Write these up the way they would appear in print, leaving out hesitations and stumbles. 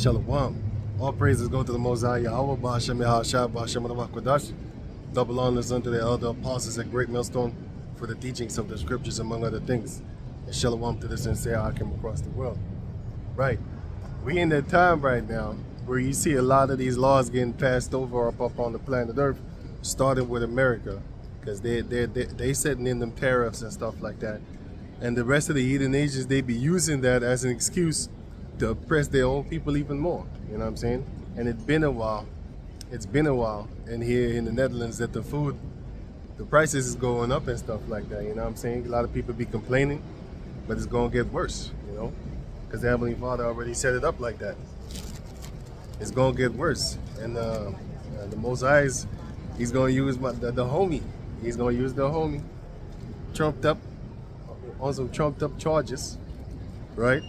Shalom. All praises go to the Most High Yahweh, Ba'ashem Yahashah, Ba'ashem Adawakwadash. Double honors unto the elder apostles at Great Millstone for the teachings of the scriptures, among other things. And shalom to the sincere Hakim across the world. Right. We in that time right now where you see a lot of these laws getting passed over up on the planet Earth, starting with America, because they setting in them tariffs and stuff like that. And the rest of the heathen nations, they be using that as an excuse to oppress their own people even more. You know what I'm saying? And it's been a while and here in the Netherlands that the prices is going up and stuff like that. You know what I'm saying? A lot of people be complaining, but it's going to get worse, you know, because the Heavenly Father already set it up like that. It's going to get worse. And the Most High, he's going to use the homie. He's going to use the homie trumped up on some trumped up charges, right?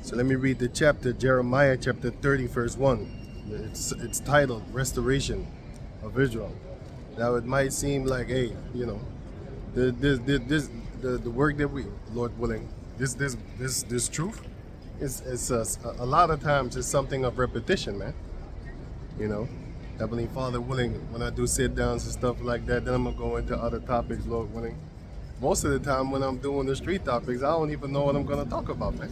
So let me read the chapter, Jeremiah chapter 30, verse 1. It's titled Restoration of Israel. Now it might seem like, hey, you know, the work that we, Lord willing, this truth is a lot of times it's something of repetition, man. You know, Heavenly Father willing, when I do sit downs and stuff like that, then I'm gonna go into other topics, Lord willing. Most of the time when I'm doing the street topics, I don't even know what I'm gonna talk about, man.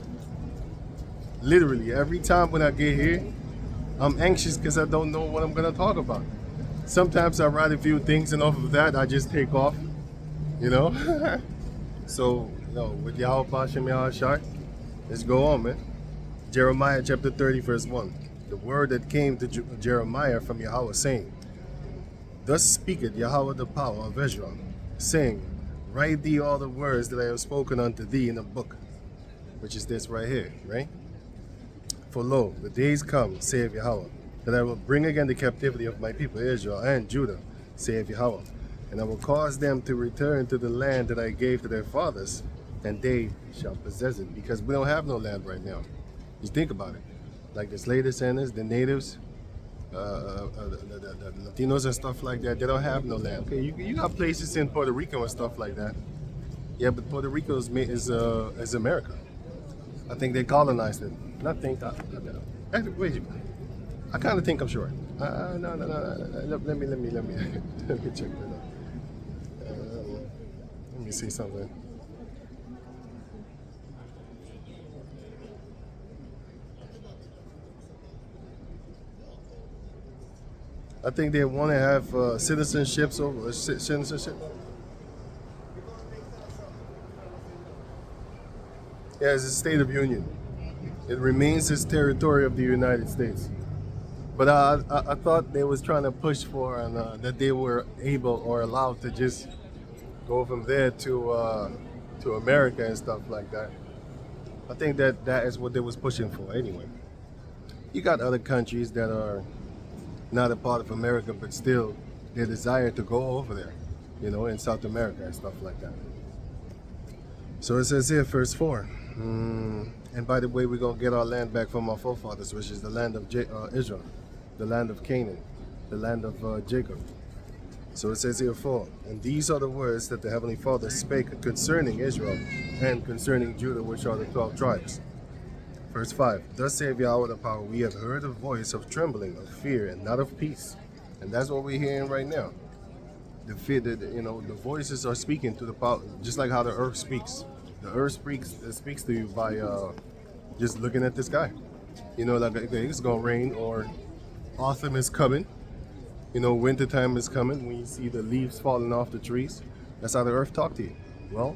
Literally, every time when I get here, I'm anxious because I don't know what I'm gonna talk about. Sometimes I write a few things and off of that, I just take off, you know? So, you know, with Yahweh Ba'ashem Yahashah, let's go on, man. Jeremiah chapter 30, verse 1. The word that came to Jeremiah from Yahweh saying, Thus speaketh Yahweh the power of Israel, saying, Write thee all the words that I have spoken unto thee in a book, which is this right here, right? For lo, the days come, saith Yahweh, that I will bring again the captivity of my people Israel and Judah, saith Yahweh, and I will cause them to return to the land that I gave to their fathers, and they shall possess it. Because we don't have no land right now. Just think about it. Like the slave descendants, the natives, the Latinos and stuff like that, they don't have no land. Okay, you got places in Puerto Rico and stuff like that. Yeah, but Puerto Rico is America. I think they colonized it. Wait, I kind of think I'm sure. No. Let me let me check that out. Let me see something. I think they want to have citizenships over citizenship. Yeah, it's a state of union. It remains as territory of the United States. But I thought they was trying to push for that they were able or allowed to just go from there to America and stuff like that. I think that is what they was pushing for anyway. You got other countries that are not a part of America, but still they desire to go over there, you know, in South America and stuff like that. So it says here, verse 4. And by the way, we're going to get our land back from our forefathers, which is the land of Israel, the land of Canaan, the land of Jacob. So it says here, 4. And these are the words that the Heavenly Father spake concerning Israel and concerning Judah, which are the 12 tribes. Verse 5. Thus saith Yahweh the power, we have heard a voice of trembling, of fear, and not of peace. And that's what we're hearing right now. The fear that, you know, the voices are speaking to the power, just like how the earth speaks. The earth speaks to you by just looking at the sky. You know, like, okay, it's gonna rain, or autumn is coming. You know, wintertime is coming. When you see the leaves falling off the trees, that's how the earth talk to you. Well,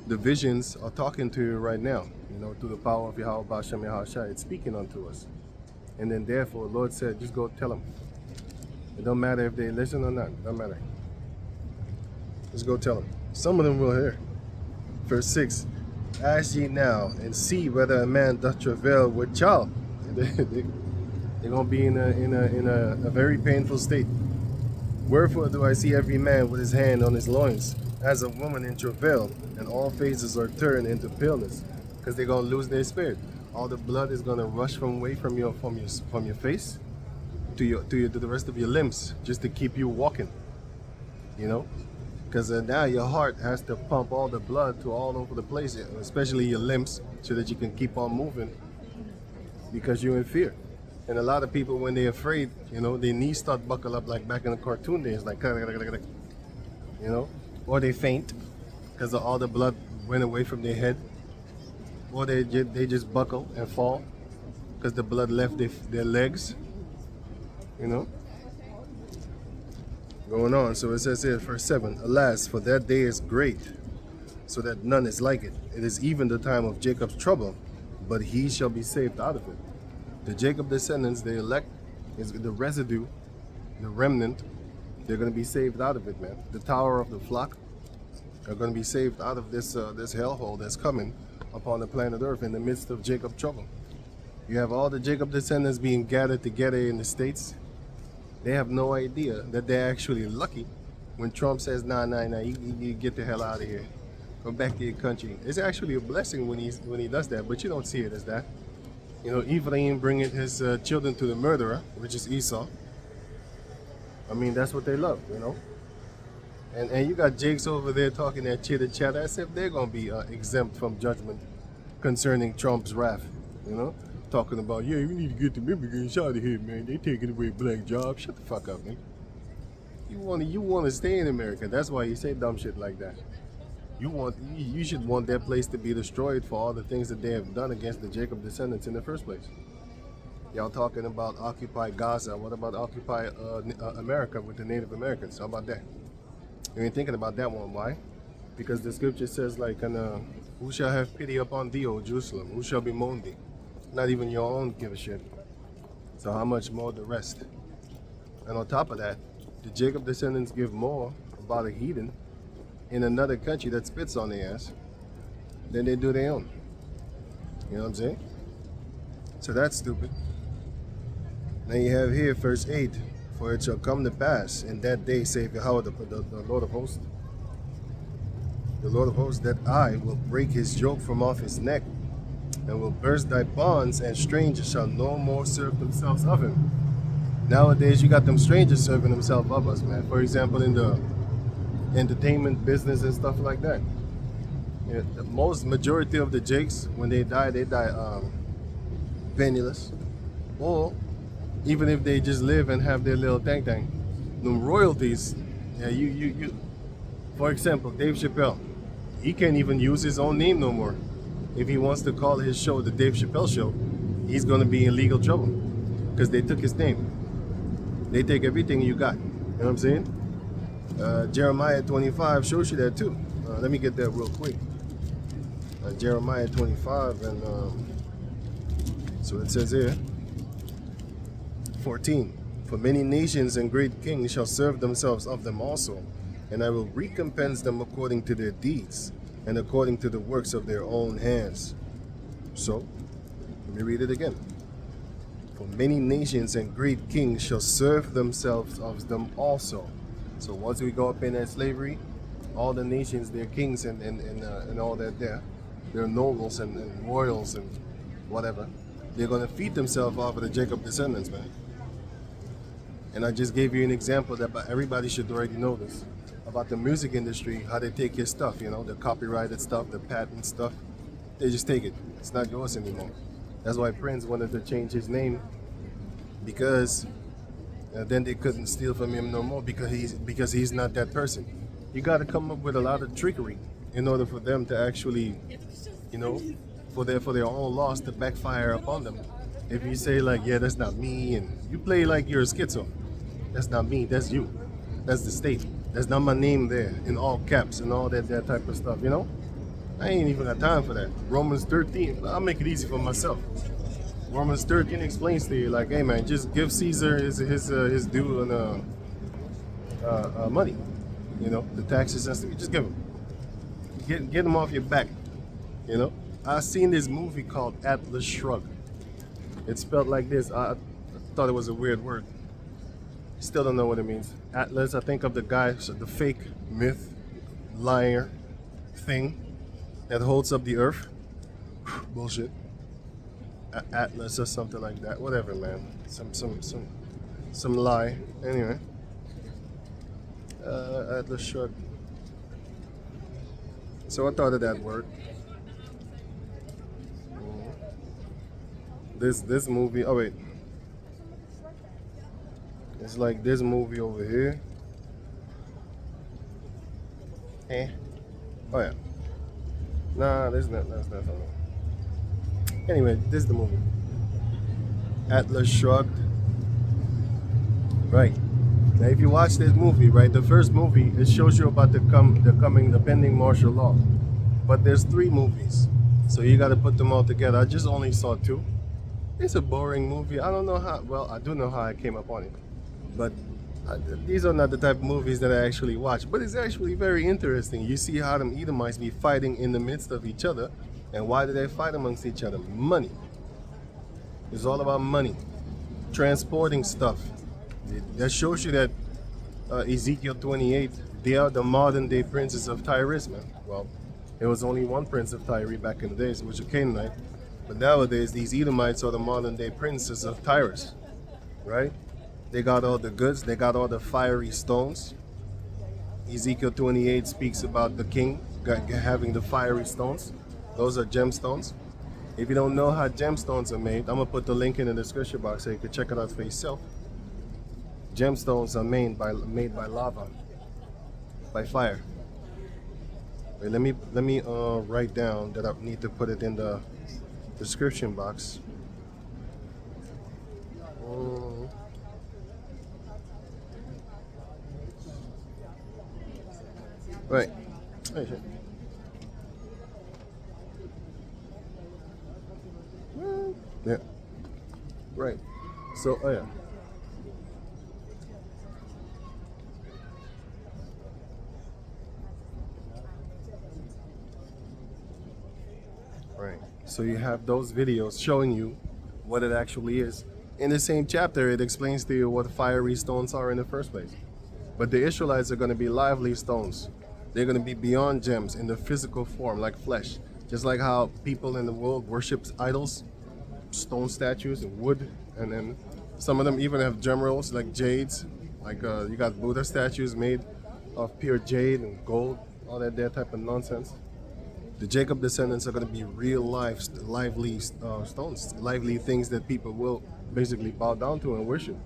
the visions are talking to you right now. You know, through the power of Yahweh Ba'ashem Yahashah, it's speaking unto us. And then therefore, the Lord said, just go tell them. It don't matter if they listen or not. It don't matter. Just go tell them. Some of them will hear. Verse 6, ask ye now and see whether a man doth travail with child. They're going to be in a very painful state. Wherefore do I see every man with his hand on his loins, as a woman in travail, and all faces are turned into paleness, because they're going to lose their spirit. All the blood is going to rush from your face to the rest of your limbs, just to keep you walking. You know. Because now your heart has to pump all the blood to all over the place, especially your limbs, so that you can keep on moving, because you're in fear. And a lot of people, when they're afraid, their knees start buckle up like back in the cartoon days, like, or they faint because all the blood went away from their head, or they just buckle and fall because the blood left their legs, you know. Going on, so it says here, verse 7, Alas, for that day is great, so that none is like it. It is even the time of Jacob's trouble, but he shall be saved out of it. The Jacob descendants, the elect, is the residue, the remnant, they're going to be saved out of it, man. The tower of the flock are going to be saved out of this hellhole that's coming upon the planet Earth in the midst of Jacob trouble. You have all the Jacob descendants being gathered together in the States. They have no idea that they're actually lucky when Trump says, nah, you get the hell out of here. Go back to your country. It's actually a blessing when he does that, but you don't see it as that. Ephraim bringing his children to the murderer, which is Esau. I mean, that's what they love, And you got Jakes over there talking that chitter chatter as if they're going to be exempt from judgment concerning Trump's wrath, Talking about, yeah, we need to get the immigrants out of here, man. They taking away black jobs. Shut the fuck up, man. You want to stay in America. That's why you say dumb shit like that. You should want that place to be destroyed for all the things that they have done against the Jacob descendants in the first place. Y'all talking about Occupy Gaza. What about Occupy America with the Native Americans? How about that? You ain't thinking about that one. Why? Because the scripture says, like, who shall have pity upon thee, O Jerusalem? Who shall bemoan thee? Not even your own give a shit. So how much more the rest? And on top of that, the Jacob descendants give more about a heathen in another country that spits on their ass than they do their own. You know what I'm saying? So that's stupid. Then you have here verse 8, For it shall come to pass in that day, saith Yahweh, the Lord of hosts, that I will break his yoke from off his neck, and will burst thy bonds, and strangers shall no more serve themselves of him. Nowadays, you got them strangers serving themselves of us, man. For example, in the entertainment business and stuff like that. Yeah, the majority of the Jakes, when they die penniless. Or even if they just live and have their little tank, the royalties, you for example, Dave Chappelle, he can't even use his own name no more. If he wants to call his show the Dave Chappelle Show, he's going to be in legal trouble because they took his name. They take everything you got. You know what I'm saying? Jeremiah 25 shows you that too. Let me get that real quick. Jeremiah 25, and so it says here, 14. For many nations and great kings shall serve themselves of them also, and I will recompense them according to their deeds and according to the works of their own hands. So, let me read it again. For many nations and great kings shall serve themselves of them also. So once we go up in that slavery, all the nations, their kings and all that their nobles and royals and whatever, they're going to feed themselves off of the Jacob descendants, man. And I just gave you an example that everybody should already know this. About the music industry, how they take your stuff, the copyrighted stuff, the patent stuff. They just take it. It's not yours anymore. That's why Prince wanted to change his name, because then they couldn't steal from him no more because he's not that person. You got to come up with a lot of trickery in order for them to actually, for their own loss to backfire upon them. If you say like, yeah, that's not me, and you play like you're a schizo, that's not me, that's you, that's the state. There's not my name there in all caps and all that type of stuff, I ain't even got time for that. Romans 13, I'll make it easy for myself. Romans 13 explains to you, like, hey man, just give Caesar his due and money, the taxes and stuff. Just give him, get him off your back, I seen this movie called Atlas Shrugged. It's spelled like this. I thought it was a weird word. Still don't know what it means. Atlas, I think of the guy, the fake myth, liar thing that holds up the earth. Bullshit. Atlas or something like that. Whatever, man. Some lie. Anyway. Atlas Shrugged. So I thought of that word. This movie. Oh wait. It's like this movie over here. Eh? Oh yeah. Nah, that's not. Anyway, this is the movie. Atlas Shrugged. Right. Now, if you watch this movie, right, the first movie, it shows you about the pending martial law. But there's 3 movies, so you got to put them all together. I just only saw 2. It's a boring movie. I don't know how. Well, I do know how I came upon it, but these are not the type of movies that I actually watch. But it's actually very interesting. You see how them Edomites be fighting in the midst of each other, and why do they fight amongst each other? Money. It's all about money, transporting stuff. That shows you that Ezekiel 28, they are the modern day princes of Tyrus, man. Well, there was only one prince of Tyre back in the days, which was a Canaanite. But nowadays, these Edomites are the modern day princes of Tyrus, right? They got all the goods, they got all the fiery stones. Ezekiel 28 speaks about the king having the fiery stones. Those are gemstones. If you don't know how gemstones are made, I'm gonna put the link in the description box so you can check it out for yourself. Gemstones are made by lava, by fire. Wait, let me write down that I need to put it in the description box. Right. Yeah. Right. So, oh yeah. Right. So you have those videos showing you what it actually is. In the same chapter, it explains to you what fiery stones are in the first place. But the Israelites are going to be lively stones. They're going to be beyond gems in the physical form, like flesh. Just like how people in the world worship idols, stone statues and wood, and then some of them even have gemstones like jades. Like you got Buddha statues made of pure jade and gold, all that type of nonsense. The Jacob descendants are going to be real life, lively stones, lively things that people will basically bow down to and worship.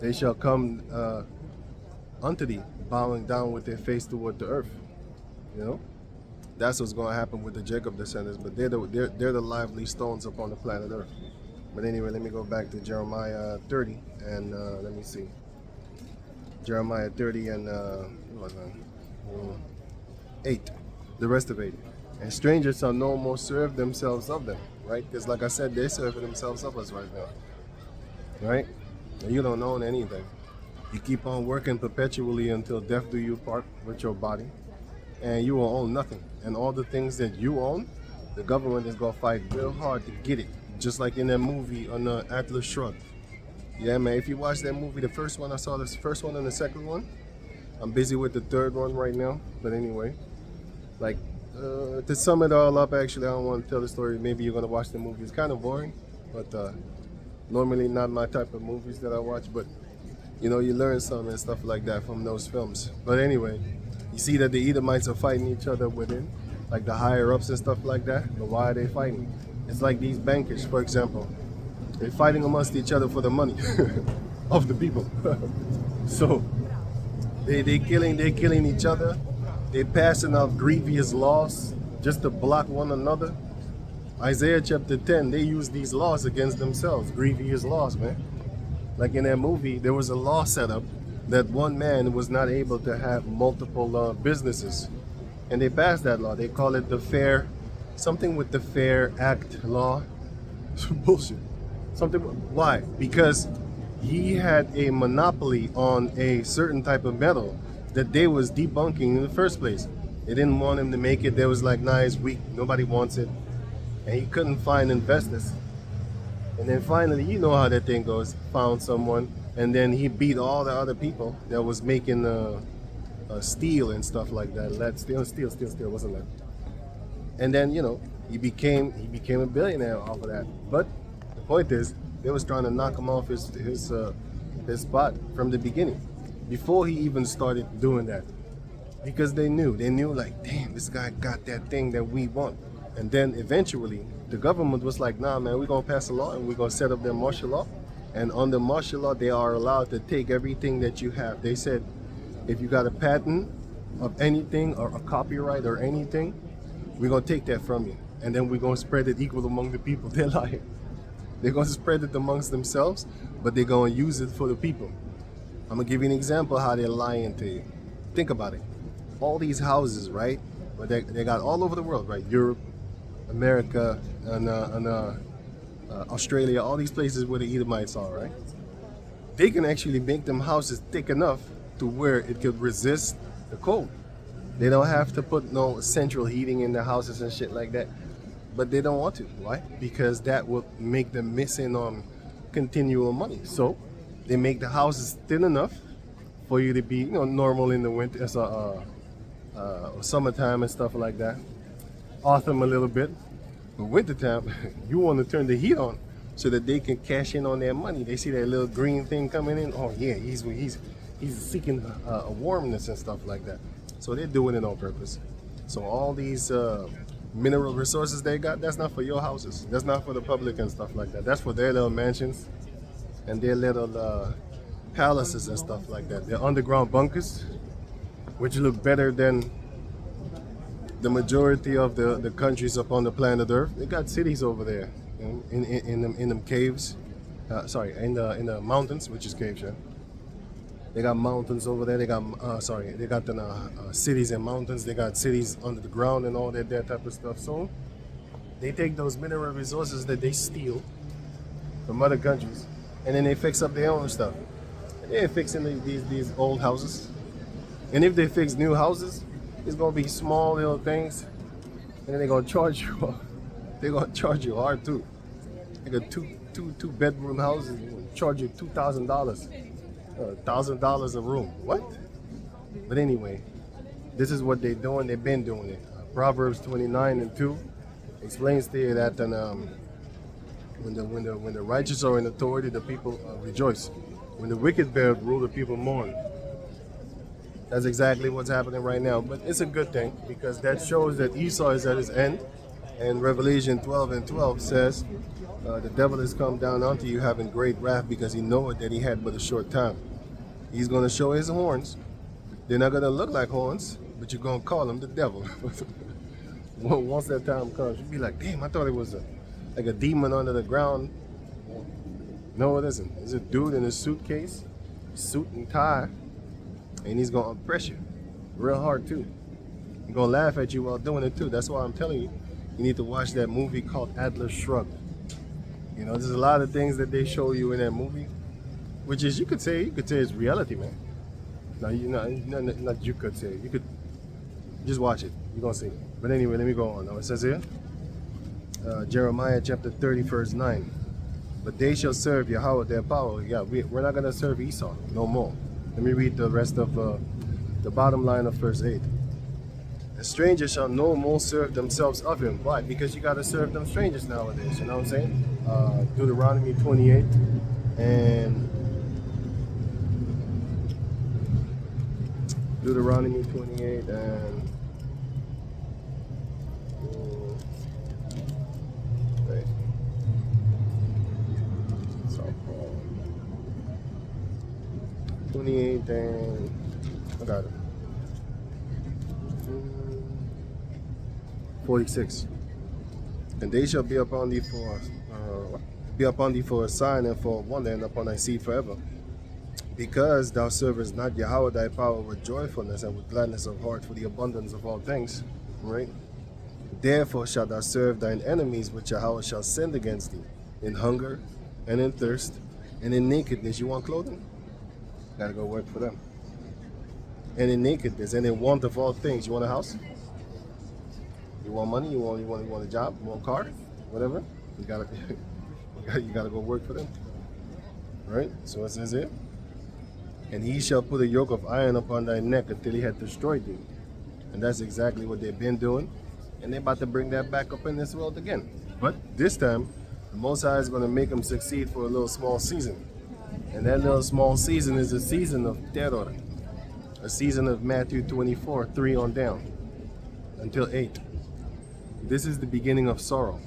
They shall come unto thee, bowing down with their face toward the earth. You know, that's what's going to happen with the Jacob descendants. But they're the lively stones upon the planet Earth. But anyway, let me go back to Jeremiah 30 and let me see. Jeremiah 30 and 8, the rest of 8. And strangers shall no more serve themselves of them, right? Because like I said, they're serving themselves of us right now, right? And you don't own anything. You keep on working perpetually until death do you part with your body, and you will own nothing. And all the things that you own, the government is going to fight real hard to get it. Just like in that movie on the Atlas Shrugged. Yeah, man, if you watch that movie, the first one, I saw this first one and the second one. I'm busy with the third one right now. But anyway, like, to sum it all up, actually, I don't want to tell the story. Maybe you're going to watch the movie. It's kind of boring, but normally not my type of movies that I watch. But, you know, you learn something and stuff like that from those films. But anyway, you see that the Edomites are fighting each other within, like the higher-ups and stuff like that. But why are they fighting? It's like these bankers, for example. They're fighting amongst each other for the money of the people. So they're killing each other. They're passing out grievous laws just to block one another. Isaiah chapter 10, they use these laws against themselves. Grievous laws, man. Like in that movie, there was a law set up that one man was not able to have multiple businesses. And they passed that law. They call it the Fair, something with the Fair Act law. Bullshit. Something. Why? Because he had a monopoly on a certain type of metal that they was debunking in the first place. They didn't want him to make it. They was like, nah, it's weak. Nobody wants it. And he couldn't find investors. And then finally, you know how that thing goes, found someone. And then he beat all the other people that was making steel and stuff like that. Lead, steel, wasn't lead. And then, you know, he became a billionaire off of that. But the point is, they was trying to knock him off his spot from the beginning, before he even started doing that, because they knew like, damn, this guy got that thing that we want. And then eventually, the government was like, nah, man, we're gonna pass a law and we're gonna set up their martial law, And under martial law, they are allowed to take everything that you have. They said, if you got a patent of anything or a copyright or anything, we're gonna take that from you, and then we're gonna spread it equal among the people. They're lying. They're gonna spread it amongst themselves, but they're gonna use it for the people. I'm gonna give you an example how they're lying to you. Think about it. All these houses, right? But they got all over the world, right? Europe, America, and Australia, all these places where the Edomites are, right? They can actually make them houses thick enough to where it could resist the cold. They don't have to put no central heating in their houses and shit like that. But they don't want to. Why? Because that will make them missing on continual money. So they make the houses thin enough for you to be, normal in the winter, summertime and stuff like that. Autumn a little bit. But wintertime, you want to turn the heat on so that they can cash in on their money. They see that little green thing coming in. Oh yeah, he's seeking a warmness and stuff like that. So they're doing it on purpose. So all these mineral resources they got, that's not for your houses. That's not for the public and stuff like that. That's for their little mansions and their little palaces and stuff like that. They're underground bunkers, which look better than the majority of the countries up on the planet Earth. They got cities over there, in them caves. In the mountains, which is caves. Yeah. They got mountains over there. They got cities and mountains. They got cities under the ground and all that type of stuff. So they take those mineral resources that they steal from other countries, and then they fix up their own stuff. And they're fixing these old houses. And if they fix new houses, it's gonna be small little things, and then they're gonna charge you. They're gonna charge you hard too. They got two bedroom houses, charge you $2,000. $1,000 a room. What? But anyway, this is what they're doing. They've been doing it. Proverbs 29:2 explains to you that when the righteous are in authority, the people rejoice. When the wicked bear rule, the people mourn. That's exactly what's happening right now. But it's a good thing, because that shows that Esau is at his end. And Revelation 12:12 says, the devil has come down unto you having great wrath, because he knoweth that he had but a short time. He's going to show his horns. They're not going to look like horns, but you're going to call him the devil. Once that time comes, you'll be like, damn, I thought it was like a demon under the ground. No, it isn't. It's a dude in a suitcase, suit and tie, and he's going to oppress you real hard too. He's going to laugh at you while doing it too. That's why I'm telling you, you need to watch that movie called Atlas Shrugged. There's a lot of things that they show you in that movie, which is, you could say it's reality, man. No, not you could say. You could just watch it. You're gonna see it. But anyway, let me go on. Now it says here, Jeremiah chapter 30, verse 9. But they shall serve Yahweh their power. Yeah, we're not gonna serve Esau no more. Let me read the rest of the bottom line of verse 8. The strangers shall no more serve themselves of him. Why? Because you got to serve them strangers nowadays. You know what I'm saying? Deuteronomy 28 and Deuteronomy 28 and wait. So 28 and I got it. 46. And they shall be upon thee for a sign and for a wonder, and upon thy seed forever. Because thou servest not Yahweh thy power with joyfulness and with gladness of heart for the abundance of all things. Right? Therefore shalt thou serve thine enemies, which Yahweh shall send against thee, in hunger and in thirst and in nakedness. You want clothing? Gotta go work for them. And in nakedness and in want of all things. You want a house? You want money? You want a job? You want a car? Whatever. You gotta go work for them. Right? So it says here, and he shall put a yoke of iron upon thy neck until he had destroyed thee. And that's exactly what they've been doing. And they're about to bring that back up in this world again. But this time, the Most High is going to make them succeed for a little small season. And that little small season is a season of terror. A season of Matthew 24, 3 on down, until 8. This is the beginning of sorrow,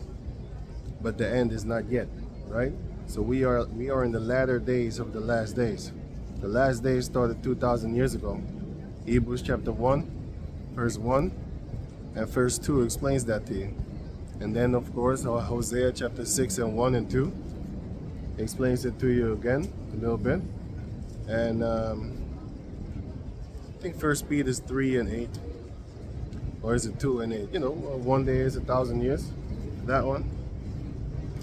but the end is not yet, right? So we are in the latter days of the last days. The last days started 2,000 years ago. Hebrews chapter 1, verse 1 and verse 2 explains that to you. And then of course Hosea chapter 6 and 1 and 2 explains it to you again a little bit. And I think First Peter is 3 and 8. Or is it 2 and 8? You know, one day is 1,000 years. That one.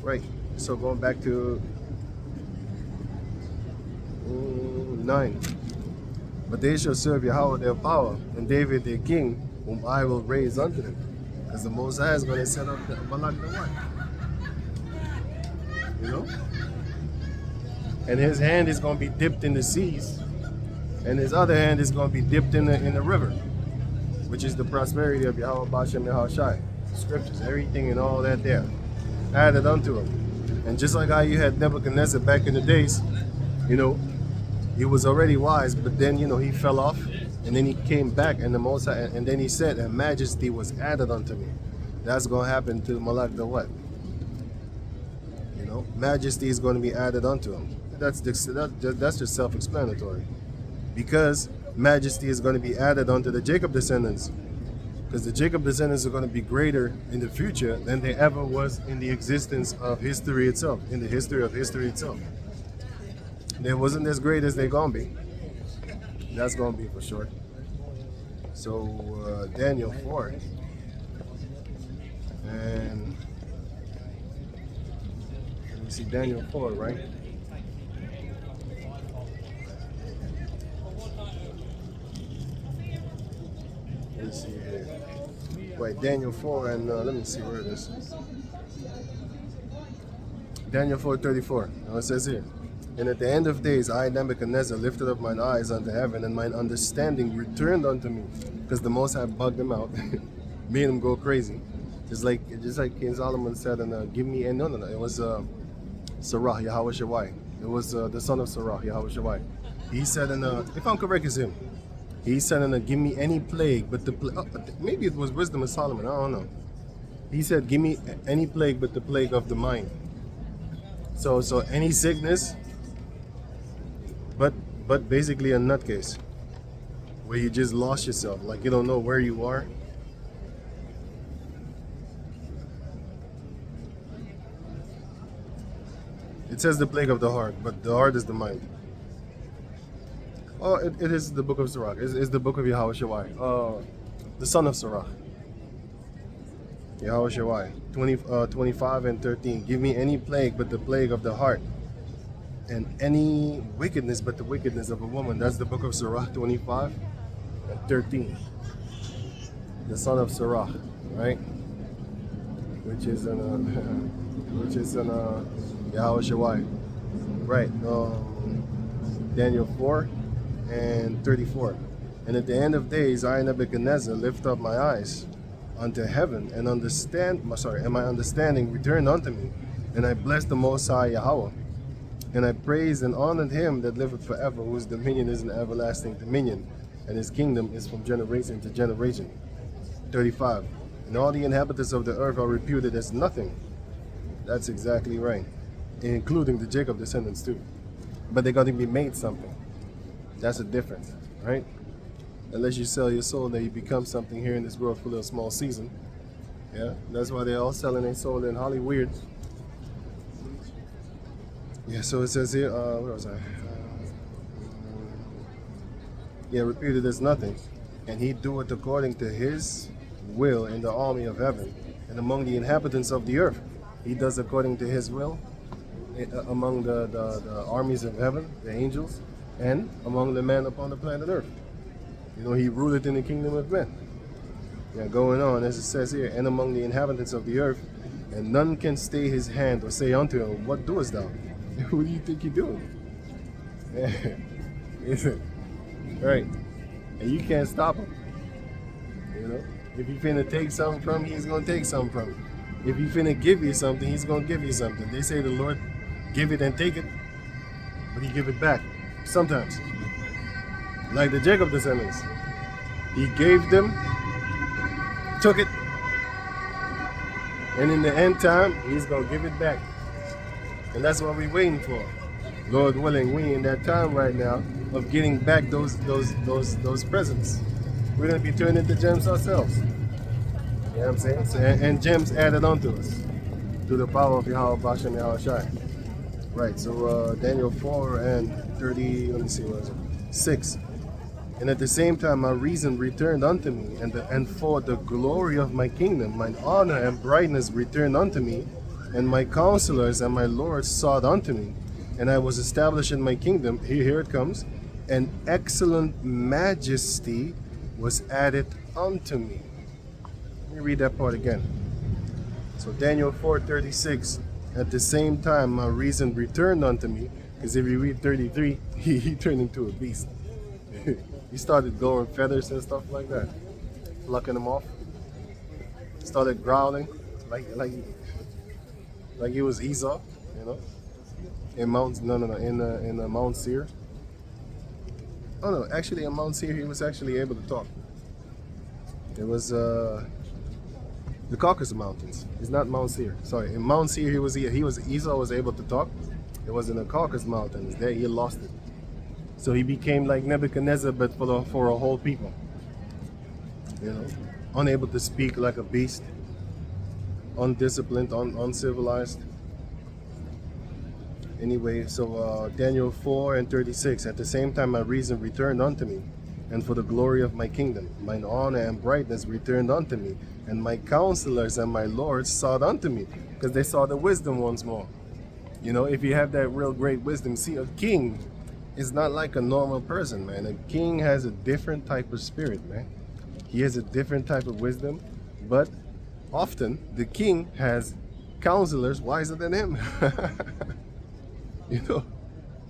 Right. So going back to 9. But they shall serve Yahweh their power, and David their king, whom I will raise unto them. Because the Most High is going to set up the N.W.A. You know? And his hand is going to be dipped in the seas, and his other hand is going to be dipped in the river, which is the prosperity of Yahweh Bashem Yahushai. Scriptures, everything and all that there, added unto him. And just like how you had Nebuchadnezzar back in the days, you know, he was already wise, but then, you know, he fell off, and then he came back, and the Most High, and then he said, and majesty was added unto me. That's going to happen to N.W.A. You know, majesty is going to be added unto him. That's just self-explanatory. Because majesty is going to be added onto the Jacob descendants. Because the Jacob descendants are going to be greater in the future than they ever was in the existence of history itself, in the history of history itself. They wasn't as great as they're going to be. That's going to be for sure. So Daniel 4. And let me see, Daniel 4, right? Let's see here. Right, Daniel 4, and let me see where it is. Daniel 4:34. Now it says here, and at the end of days, I, Nebuchadnezzar, lifted up mine eyes unto heaven, and mine understanding returned unto me. Because the Most High bugged him out, made him go crazy. Just like King Solomon said, and give me, and no, it was Sarah, Yahweh Shawai. It was the son of Sarah, Yahweh Shawai. He said, and if I'm correct, it's him. He said, and give me any plague, but the maybe it was wisdom of Solomon, I don't know. He said, give me any plague but the plague of the mind. So any sickness, but basically a nutcase, where you just lost yourself, like you don't know where you are. It says the plague of the heart, but the heart is the mind. Oh, it is the book of Sirach. It's the book of Yahweh Shawai. The son of Sirach. Yahweh Shawai. 25 and 13. Give me any plague but the plague of the heart, and any wickedness but the wickedness of a woman. That's the book of Sirach 25 and 13. The son of Sirach, right? Which is an Yahweh Shawai. Right. Daniel 4 and 34. And at the end of days, I, Nebuchadnezzar, lift up my eyes unto heaven, and my understanding returned unto me. And I blessed the Most High Yahweh, and I praised and honored him that liveth forever, whose dominion is an everlasting dominion, and his kingdom is from generation to generation. 35. And all the inhabitants of the earth are reputed as nothing. That's exactly right. Including the Jacob descendants too. But they're going to be made something. That's the difference, right? Unless you sell your soul, then you become something here in this world for a little small season. Yeah, that's why they're all selling their soul in Hollywood. Yeah, so it says here, where was I? Reputed as nothing. And he doeth according to his will in the army of heaven, and among the inhabitants of the earth. He does according to his will among the armies of heaven, the angels, and among the men upon the planet earth. You know, he ruleth in the kingdom of men. Yeah, going on, as it says here, and among the inhabitants of the earth, and none can stay his hand or say unto him, what doest thou? What do you think you're doing? Right. And you can't stop him. You know, if you finna take something from him, he's gonna take something from you. If he finna give you something, he's gonna give you something. They say the Lord give it and take it, but he give it back sometimes. Like the Jacob descendants, he gave them, took it, and in the end time, he's gonna give it back. And that's what we're waiting for. Lord willing, we in that time right now of getting back those presents. We're gonna be turning into gems ourselves. You know what I'm saying? So, and gems added onto us through the power of Yahweh Bashem Yahweh Shai. Right, so Daniel 4 and 30, let me see, what is it? 6. And at the same time my reason returned unto me, and for the glory of my kingdom, mine honor and brightness returned unto me, and my counselors and my lords sought unto me, and I was established in my kingdom. Here it comes. And excellent majesty was added unto me. Let me read that part again. So Daniel 4:36. At the same time my reason returned unto me, because if you read 33, he turned into a beast. He started growing feathers and stuff like that, plucking them off. Started growling like he was Esau, you know. In Mount Seir. Oh no, actually in Mount Seir he was actually able to talk. It was the Caucasus Mountains. It's not Mount Seir. Sorry, in Mount Seir Esau was able to talk. It was in the Caucasus Mountains. There he lost it. So he became like Nebuchadnezzar, but for a whole people. You know, unable to speak, like a beast, undisciplined, uncivilized. Anyway, so Daniel 4 and 36. At the same time my reason returned unto me, and for the glory of my kingdom, mine honor and brightness returned unto me, and my counselors and my lords sought unto me, because they saw the wisdom once more. You know, if you have that real great wisdom, see, a king is not like a normal person, man. A king has a different type of spirit, man. He has a different type of wisdom, but often the king has counselors wiser than him. You know,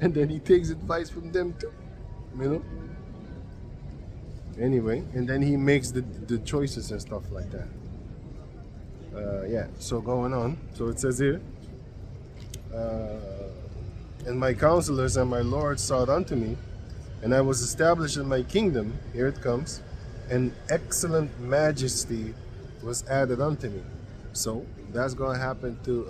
and then he takes advice from them too, you know. Anyway, and then he makes the choices and stuff like that. Yeah, so going on. So it says here, and my counselors and my lords sought unto me, and I was established in my kingdom. Here it comes. And excellent majesty was added unto me. So that's going to happen to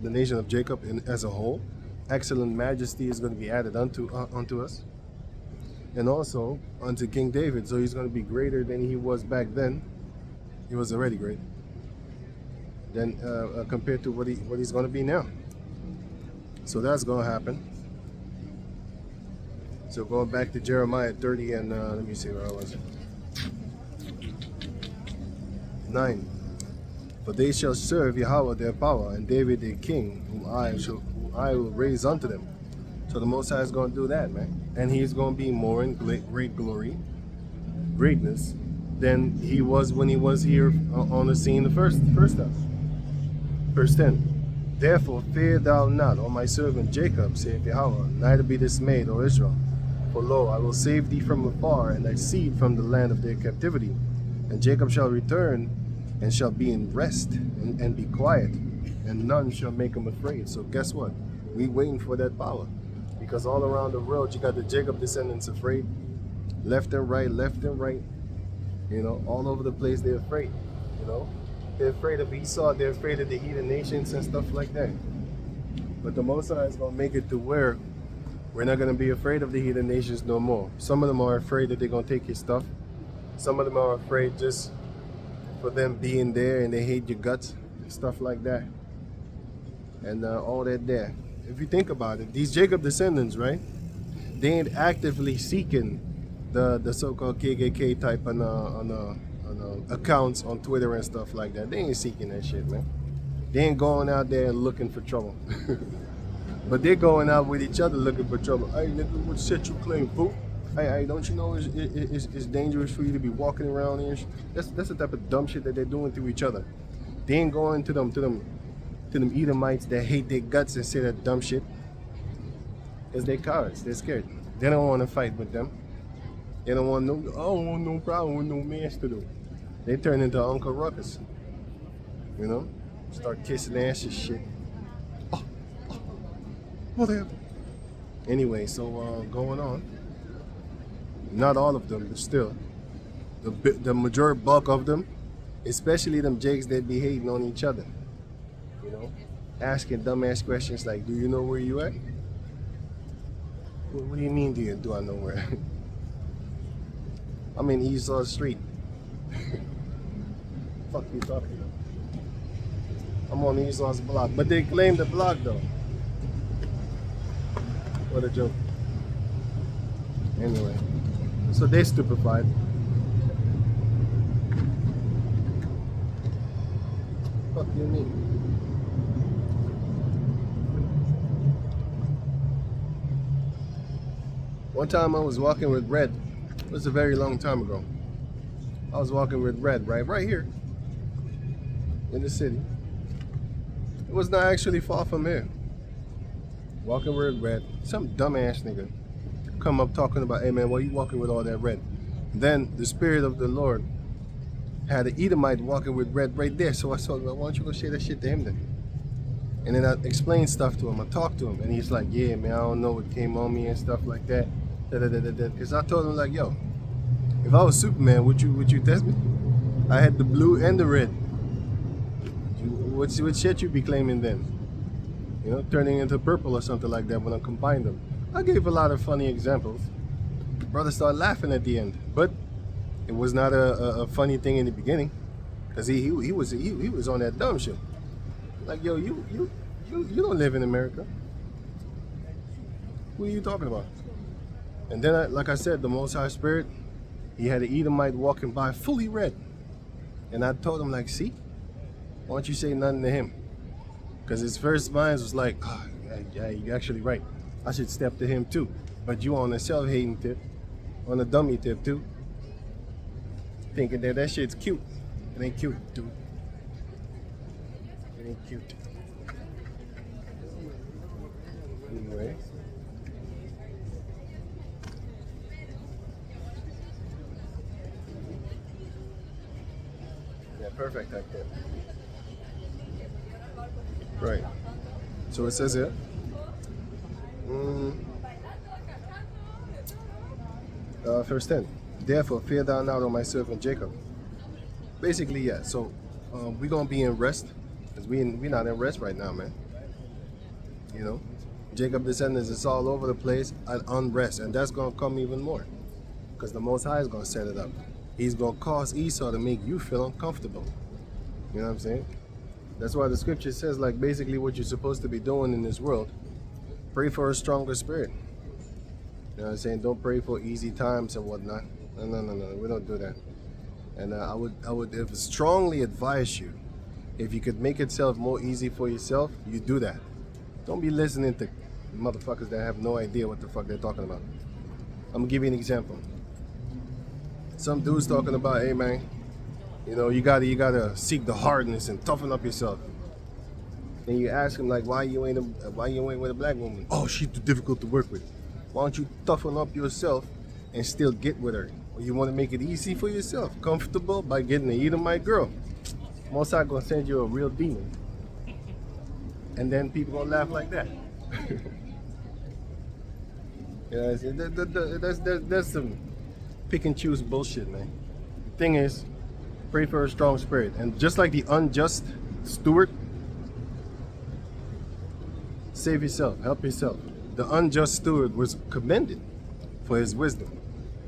the nation of Jacob as a whole. Excellent majesty is going to be added unto us, and also unto King David. So he's going to be greater than he was back then. He was already great. Then compared to what he's going to be now. So that's going to happen. So going back to Jeremiah 30 and let me see where I was. 9. For they shall serve Yahweh their power, and David their king, whom I will raise unto them. So the Most High is going to do that, man. And he's going to be more in great glory, greatness, than he was when he was here on the scene the first time. Verse 10. Therefore fear thou not, O my servant Jacob, saith Yahweh, neither be dismayed, O Israel. For lo, I will save thee from afar, and thy seed from the land of their captivity. And Jacob shall return, and shall be in rest, and be quiet, and none shall make him afraid. So guess what? We waiting for that power. Because all around the world, you got the Jacob descendants afraid. Left and right, left and right. You know, all over the place they're afraid. You know, they're afraid of Esau, they're afraid of the heathen nations and stuff like that. But the Most High is going to make it to where we're not going to be afraid of the heathen nations no more. Some of them are afraid that they're going to take your stuff. Some of them are afraid just for them being there, and they hate your guts, stuff like that. And all that there. If you think about it, these Jacob descendants, right? They ain't actively seeking the so-called KKK type on accounts on Twitter and stuff like that. They ain't seeking that shit, man. They ain't going out there looking for trouble. But they're going out with each other looking for trouble. Hey, nigga, what shit you claim, fool? Hey, don't you know it's dangerous for you to be walking around here? That's the type of dumb shit that they're doing to each other. They ain't going to them Edomites that hate their guts and say that dumb shit. Because they're cowards. They're scared. They don't want to fight with them. They don't want I don't want no problem with no mess to do. They turn into Uncle Ruckus. You know? Start kissing ass and shit. Whatever. Anyway, so going on. Not all of them, but still. The major bulk of them, especially them jakes that be hating on each other. You know? asking dumbass questions like, do you know where you at? What do you mean, do I know where? I'm in East Law Street. Fuck you talking about? I'm on East Law's block. But they claim the block though. What a joke. Anyway. So they stupefied. Fuck you mean? One time I was walking with Red. It was a very long time ago. I was walking with Red, right here in the city. It was not actually far from here. Walking with Red. Some dumbass nigga come up talking about, hey man, why you walking with all that red? And then the Spirit of the Lord had an Edomite walking with Red right there. So I told him, why don't you go share that shit to him then? And then I explained stuff to him. I talked to him. And he's like, yeah, man, I don't know what came on me and stuff like that. Because I told him, like, yo, if I was Superman, would you test me? I had the blue and the red. What shit you be claiming then? You know, turning into purple or something like that when I combined them. I gave a lot of funny examples. Brother started laughing at the end. But it was not a funny thing in the beginning. Because he was on that dumb shit. Like, yo, you don't live in America. Who are you talking about? And then, like I said, the Most High Spirit, he had an Edomite walking by fully red. And I told him, like, see? Why don't you say nothing to him? Because his first mind was like, oh, yeah, you're actually right. I should step to him too. But you on a self-hating tip, on a dummy tip too. Thinking that shit's cute. It ain't cute, dude. It ain't cute. Anyway. Yeah, perfect like that. Right. So it says here. Verse 10. Therefore, fear thou not, O my servant Jacob. Basically, yeah. So we're gonna be in rest, because we're not in rest right now, man. You know, Jacob descendants is all over the place at unrest, and that's gonna come even more, because the Most High is gonna set it up. He's gonna cause Esau to make you feel uncomfortable. You know what I'm saying? That's why the scripture says, like, basically what you're supposed to be doing in this world. Pray for a stronger spirit. You know what I'm saying? Don't pray for easy times and whatnot. No. We don't do that. And I would strongly advise you, if you could make itself more easy for yourself, you do that. Don't be listening to motherfuckers that have no idea what the fuck they're talking about. I'm gonna give you an example. Some dude's talking about, hey man, you know, you gotta seek the hardness and toughen up yourself. And you ask him, like, why you ain't with a black woman? Oh, she's too difficult to work with. Why don't you toughen up yourself and still get with her? Or you want to make it easy for yourself, comfortable, by getting an Edomite girl. Most High gonna send you a real demon, and then people gonna laugh like that. You know, that's some pick and choose bullshit, man. The thing is, pray for a strong spirit, and just like the unjust steward, save yourself, help yourself. The unjust steward was commended for his wisdom,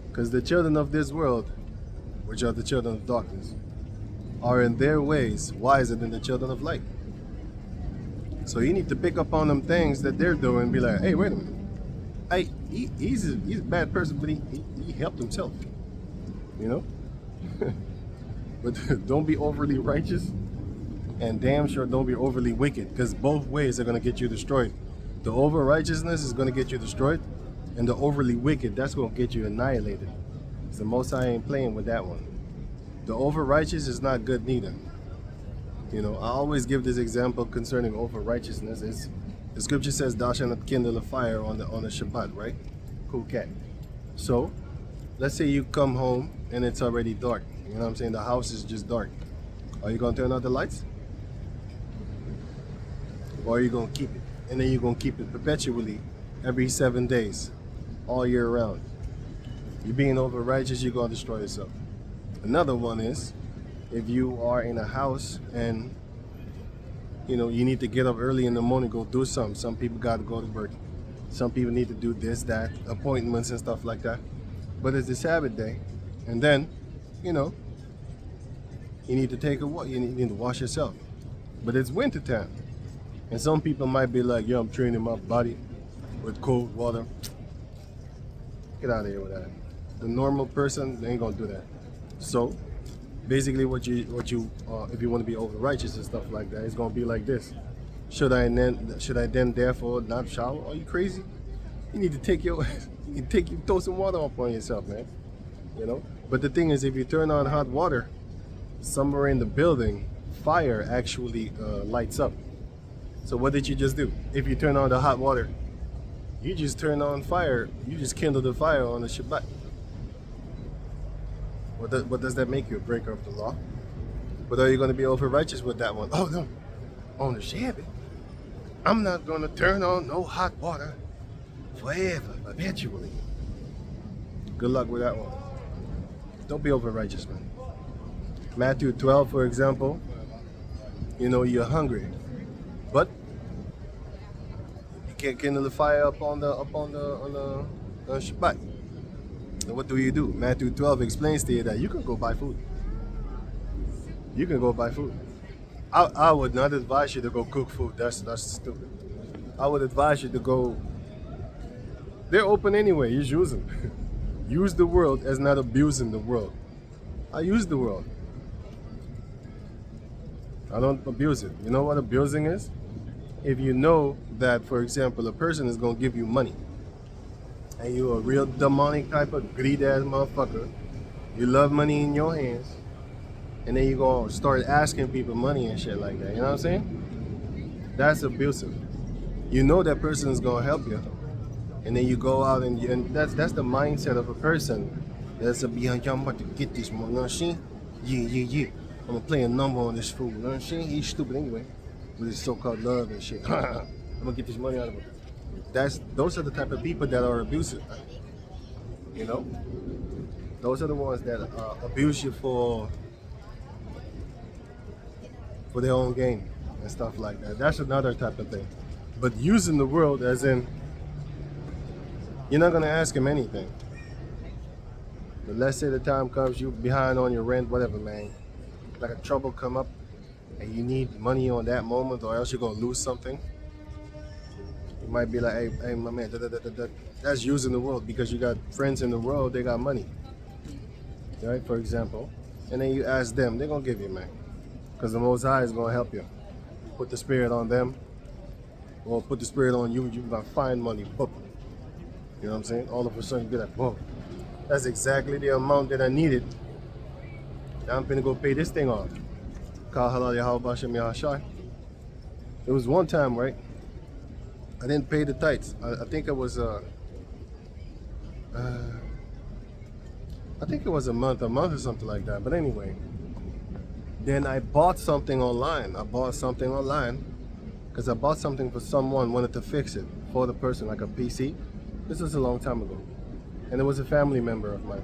because the children of this world, which are the children of darkness, are in their ways wiser than the children of light. So you need to pick up on them things that they're doing and be like, hey, wait a minute. He's a bad person, but he helped himself. You know? But don't be overly righteous, and damn sure don't be overly wicked, because both ways are going to get you destroyed. The over righteousness is going to get you destroyed, and the overly wicked, that's going to get you annihilated. So the Most High ain't playing with that one. The over righteous is not good neither. You know, I always give this example concerning over righteousness. Is the scripture says, thou shalt not kindle a fire on the Shabbat, right? Cool cat. So let's say you come home and it's already dark. You know what I'm saying? The house is just dark. Are you going to turn out the lights? Or are you going to keep it? And then you're going to keep it perpetually every 7 days, all year round. You're being over righteous, you're going to destroy yourself. Another one is, if you are in a house and You know, you need to get up early in the morning, go do something. Some people got to go to work. Some people need to do this, that, appointments and stuff like that. But it's the Sabbath day. And then, you know, you need to take a walk. You need to wash yourself. But it's winter time. And some people might be like, yo, I'm training my body with cold water. Get out of here with that. The normal person, they ain't gonna do that. So basically what you if you want to be over righteous and stuff like that, it's gonna be like this. Should I then therefore not shower? Are you crazy? You need to throw some water up on yourself, man. You know? But the thing is, if you turn on hot water, somewhere in the building, fire actually lights up. So what did you just do? If you turn on the hot water, you just turn on fire. You just kindle the fire on the Shabbat. What does that make you? A breaker of the law? But are you going to be over righteous with that one? Oh no, on the Shabbat, I'm not going to turn on no hot water forever, eventually. Good luck with that one. Don't be over righteous, man. Matthew 12, for example, you know, you're hungry, but you can't kindle the fire up on the Shabbat. And what do? Matthew 12 explains to you that you can go buy food. You can go buy food. I would not advise you to go cook food. That's stupid. I would advise you to go. They're open anyway. Just use them. Use the world as not abusing the world. I use the world. I don't abuse it. You know what abusing is? If you know that, for example, a person is going to give you money, and you're a real demonic type of greedy ass motherfucker, you love money in your hands, and then you go start asking people money and shit like that. You know what I'm saying? That's abusive. You know that person is going to help you, and then you go out and that's the mindset of a person that's behind. I'm about to get this money. You know what I'm saying? Yeah. I'm gonna play a number on this fool. You know what I'm saying? He's stupid anyway, with his so-called love and shit. I'm gonna get this money out of him. Those are the type of people that are abusive. You know, those are the ones that abuse you for their own gain and stuff like that. That's another type of thing. But using the world as in, you're not gonna ask him anything. But let's say the time comes, you behind on your rent, whatever, man. Like a trouble come up, and you need money on that moment, or else you're gonna lose something. You might be like, hey, my man, that's using the world, because you got friends in the world, they got money, right? For example, and then you ask them, they're gonna give you, man, because the Most High is gonna help you. Put the spirit on them, or put the spirit on you. You're gonna find money, boom. You know what I'm saying? All of a sudden, you be like, whoa, that's exactly the amount that I needed. Now I'm gonna go pay this thing off. It was one time, right? I didn't pay the tithes. I think it was a month or something like that. But anyway, then I bought something online. Because I bought something for someone, wanted to fix it for the person, like a PC. This was a long time ago, and it was a family member of mine.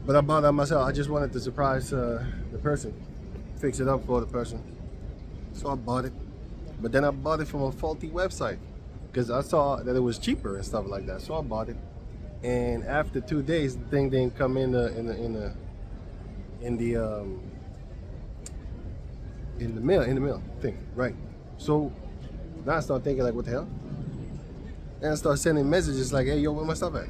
But I bought that myself. I just wanted to surprise the person, fix it up for the person. So I bought it. But then I bought it from a faulty website because I saw that it was cheaper and stuff like that. So I bought it. And after 2 days, the thing didn't come in the mail thing, right? So now I start thinking like, what the hell? And I start sending messages like, hey, yo, where my stuff at?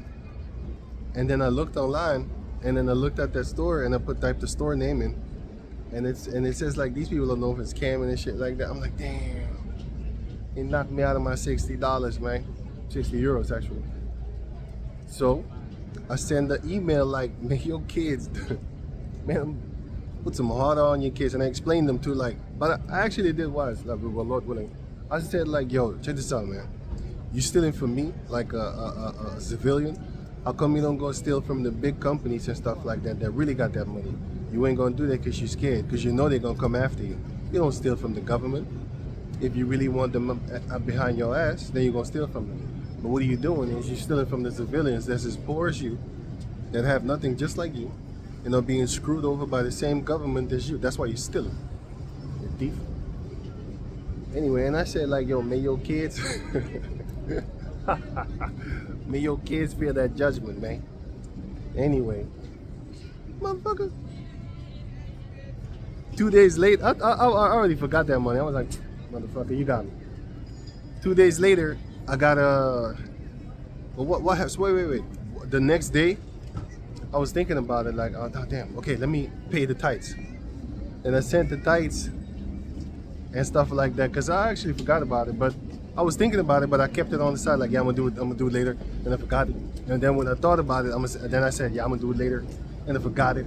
And then I looked online. And then I looked at that store and I typed the store name in, and it says like, these people don't know if it's scamming and shit like that. I'm like, damn, it knocked me out of my $60, man, 60 euros actually. So I send the email like, man, your kids, man, put some heart on your kids, and I explained them to like, but I actually did was like, well, Lord willing, I said like, yo, check this out, man, you stealing from me like a civilian. How come you don't go steal from the big companies and stuff like that really got that money? You ain't gonna do that because you're scared, because you know they're gonna come after you. You don't steal from the government. If you really want them up behind your ass, then you're gonna steal from them. But what are you doing is you're stealing from the civilians that's as poor as you, that have nothing just like you, and are being screwed over by the same government as you. That's why you're stealing. thief. Anyway, and I said like, yo, may your kids, may your kids fear that judgment, man. Anyway, motherfucker. 2 days late, I already forgot that money. I was like, motherfucker, you got me. 2 days later, I got a. Well, what has? Wait. The next day, I was thinking about it. Like, oh damn. Okay, let me pay the tithes, and I sent the tithes and stuff like that because I actually forgot about it. But I was thinking about it, but I kept it on the side. Like, yeah, I'm gonna do it later, and I forgot it. And then when I thought about it, then I said, yeah, I'm gonna do it later, and I forgot it.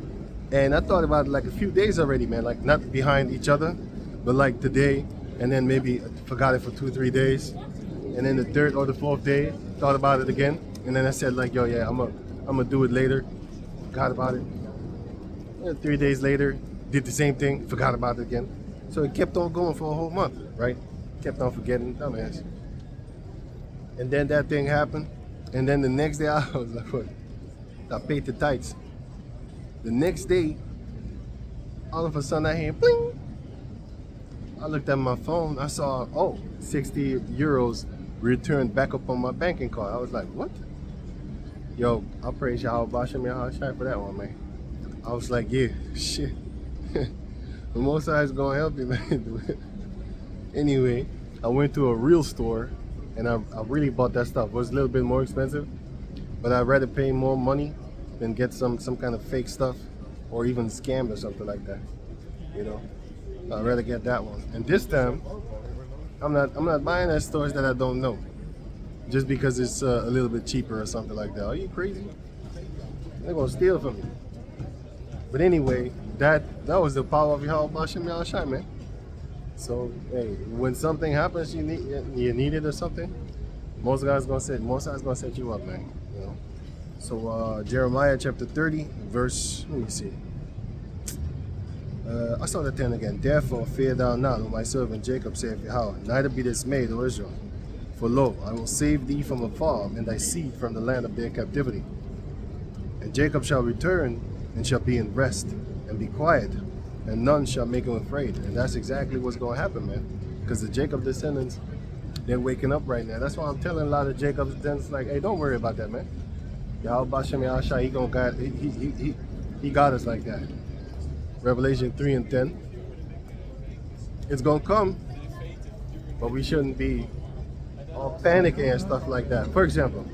And I thought about it like a few days already, man. Like not behind each other, but like today, and then maybe forgot it for 2-3 days, and then the third or the fourth day, thought about it again, and then I said like, yo, yeah, I'm gonna do it later. Forgot about it. And 3 days later, did the same thing, forgot about it again. So it kept on going for a whole month, right? Kept on forgetting, dumbass. And then that thing happened, and then the next day I was like, what? I paid the tithes. The next day, all of a sudden I hear bling. I looked at my phone, I saw, 60 euros returned back up on my banking card. I was like, what? Yo, I praise y'all, Basha me all for that one, man. I was like, yeah, shit. The Most High is gonna help you, man. Anyway, I went to a real store and I really bought that stuff. It was a little bit more expensive, but I'd rather pay more money than get some kind of fake stuff or even scam or something like that. You know, I'd rather get that one. And this time, I'm not buying at stores that I don't know, just because it's a little bit cheaper or something like that. Are you crazy? They're gonna steal from me. But anyway, that was the power of Yahweh Bashim Yahshai, man. So hey, when something happens, you need it or something, most guys gonna set you up, man. You know. So Jeremiah chapter 30, verse, let me see. I saw the 10 again. Therefore fear thou not, O my servant Jacob, saith Yahweh, neither be dismayed, O Israel. For lo, I will save thee from afar, and thy seed from the land of their captivity. And Jacob shall return, and shall be in rest, and be quiet, and none shall make him afraid. And that's exactly what's going to happen, man. Because the Jacob descendants, they're waking up right now. That's why I'm telling a lot of Jacob's descendants, like, hey, don't worry about that, man. Yahweh Bashem Yahshai, he gonna guide, he got us like that. Revelation 3 and 10. It's gonna come, but we shouldn't be all panicking and stuff like that. For example,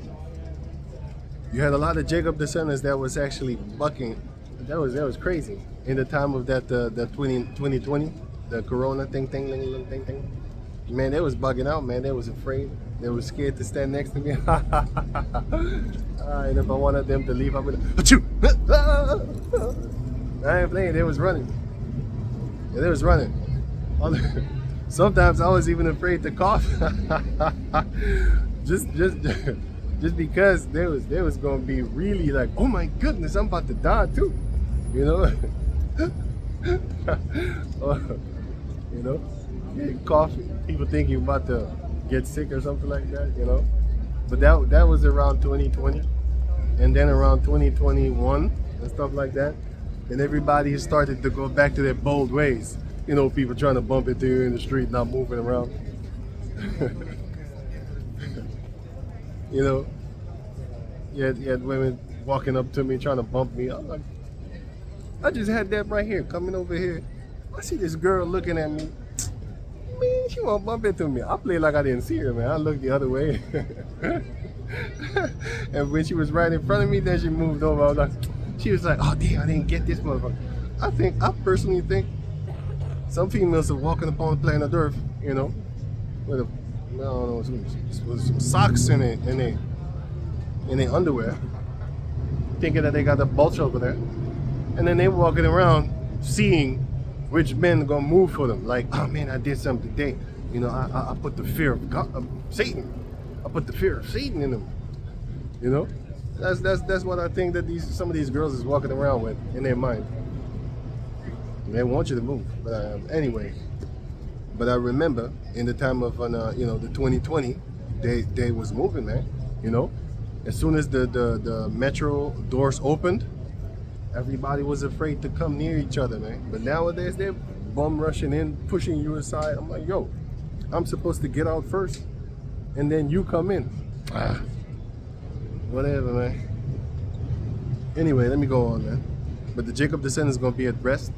you had a lot of Jacob descendants that was actually bucking. That was crazy in the time of that 2020, the Corona thing. Man, they was bugging out, man. They was afraid. They was scared to stand next to me. And if I wanted them to leave, I would achoo! I ain't playing. They was running. Yeah, they was running. Sometimes I was even afraid to cough. just because they was gonna be really like, oh my goodness, I'm about to die too, you know. You know, cough. People think you're about to get sick or something like that, you know. But that was around 2020, and then around 2021 and stuff like that, and everybody started to go back to their bold ways. You know, people trying to bump into you in the street, not moving around. You know, you had women walking up to me trying to bump me. I'm like, I just had that right here, coming over here. I see this girl looking at me. Man, she won't bump into me. I played like I didn't see her, man. I looked the other way. And when she was right in front of me, then she moved over. I was like, she was like, oh damn, I didn't get this motherfucker. I personally think some females are walking upon planet Earth, you know, with a, I don't know, some socks in their underwear, thinking that they got the bulge over there, and then they walking around seeing which men are gonna move for them. Like, oh man, I did something today. You know, I put the fear of God, Satan. I put the fear of Satan in them. You know, that's what I think that some of these girls is walking around with in their mind. They want you to move, but anyway. But I remember in the time of you know, the 2020, they was moving, man. You know, as soon as the metro doors opened, everybody was afraid to come near each other, man. But nowadays they're bum rushing in, pushing you aside. I'm like, yo, I'm supposed to get out first, and then you come in. Whatever, man. Anyway, let me go on, man. But the Jacob descendants is going to be at rest.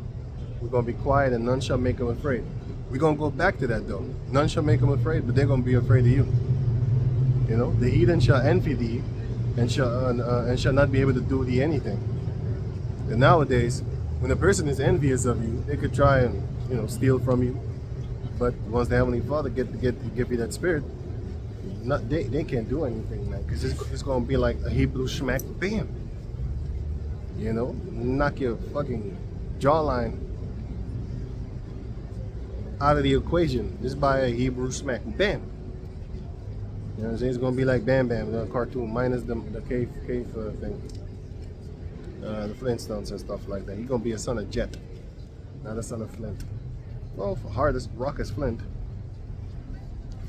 We're going to be quiet, and none shall make them afraid. We're going to go back to that, though. None shall make them afraid, but they're going to be afraid of you. You know, the heathen shall envy thee, and shall not be able to do thee anything. And nowadays, when a person is envious of you, they could try and, you know, steal from you. But once the Heavenly Father give you that spirit, they can't do anything, man. Because it's going to be like a Hebrew smack, bam. You know, knock your fucking jawline out of the equation just by a Hebrew smack, bam. You know what I'm saying? It's gonna be like Bam Bam, the cartoon, minus the cave thing, the Flintstones and stuff like that. He's gonna be a son of Jet, not a son of Flint. Well, hardest rock is Flint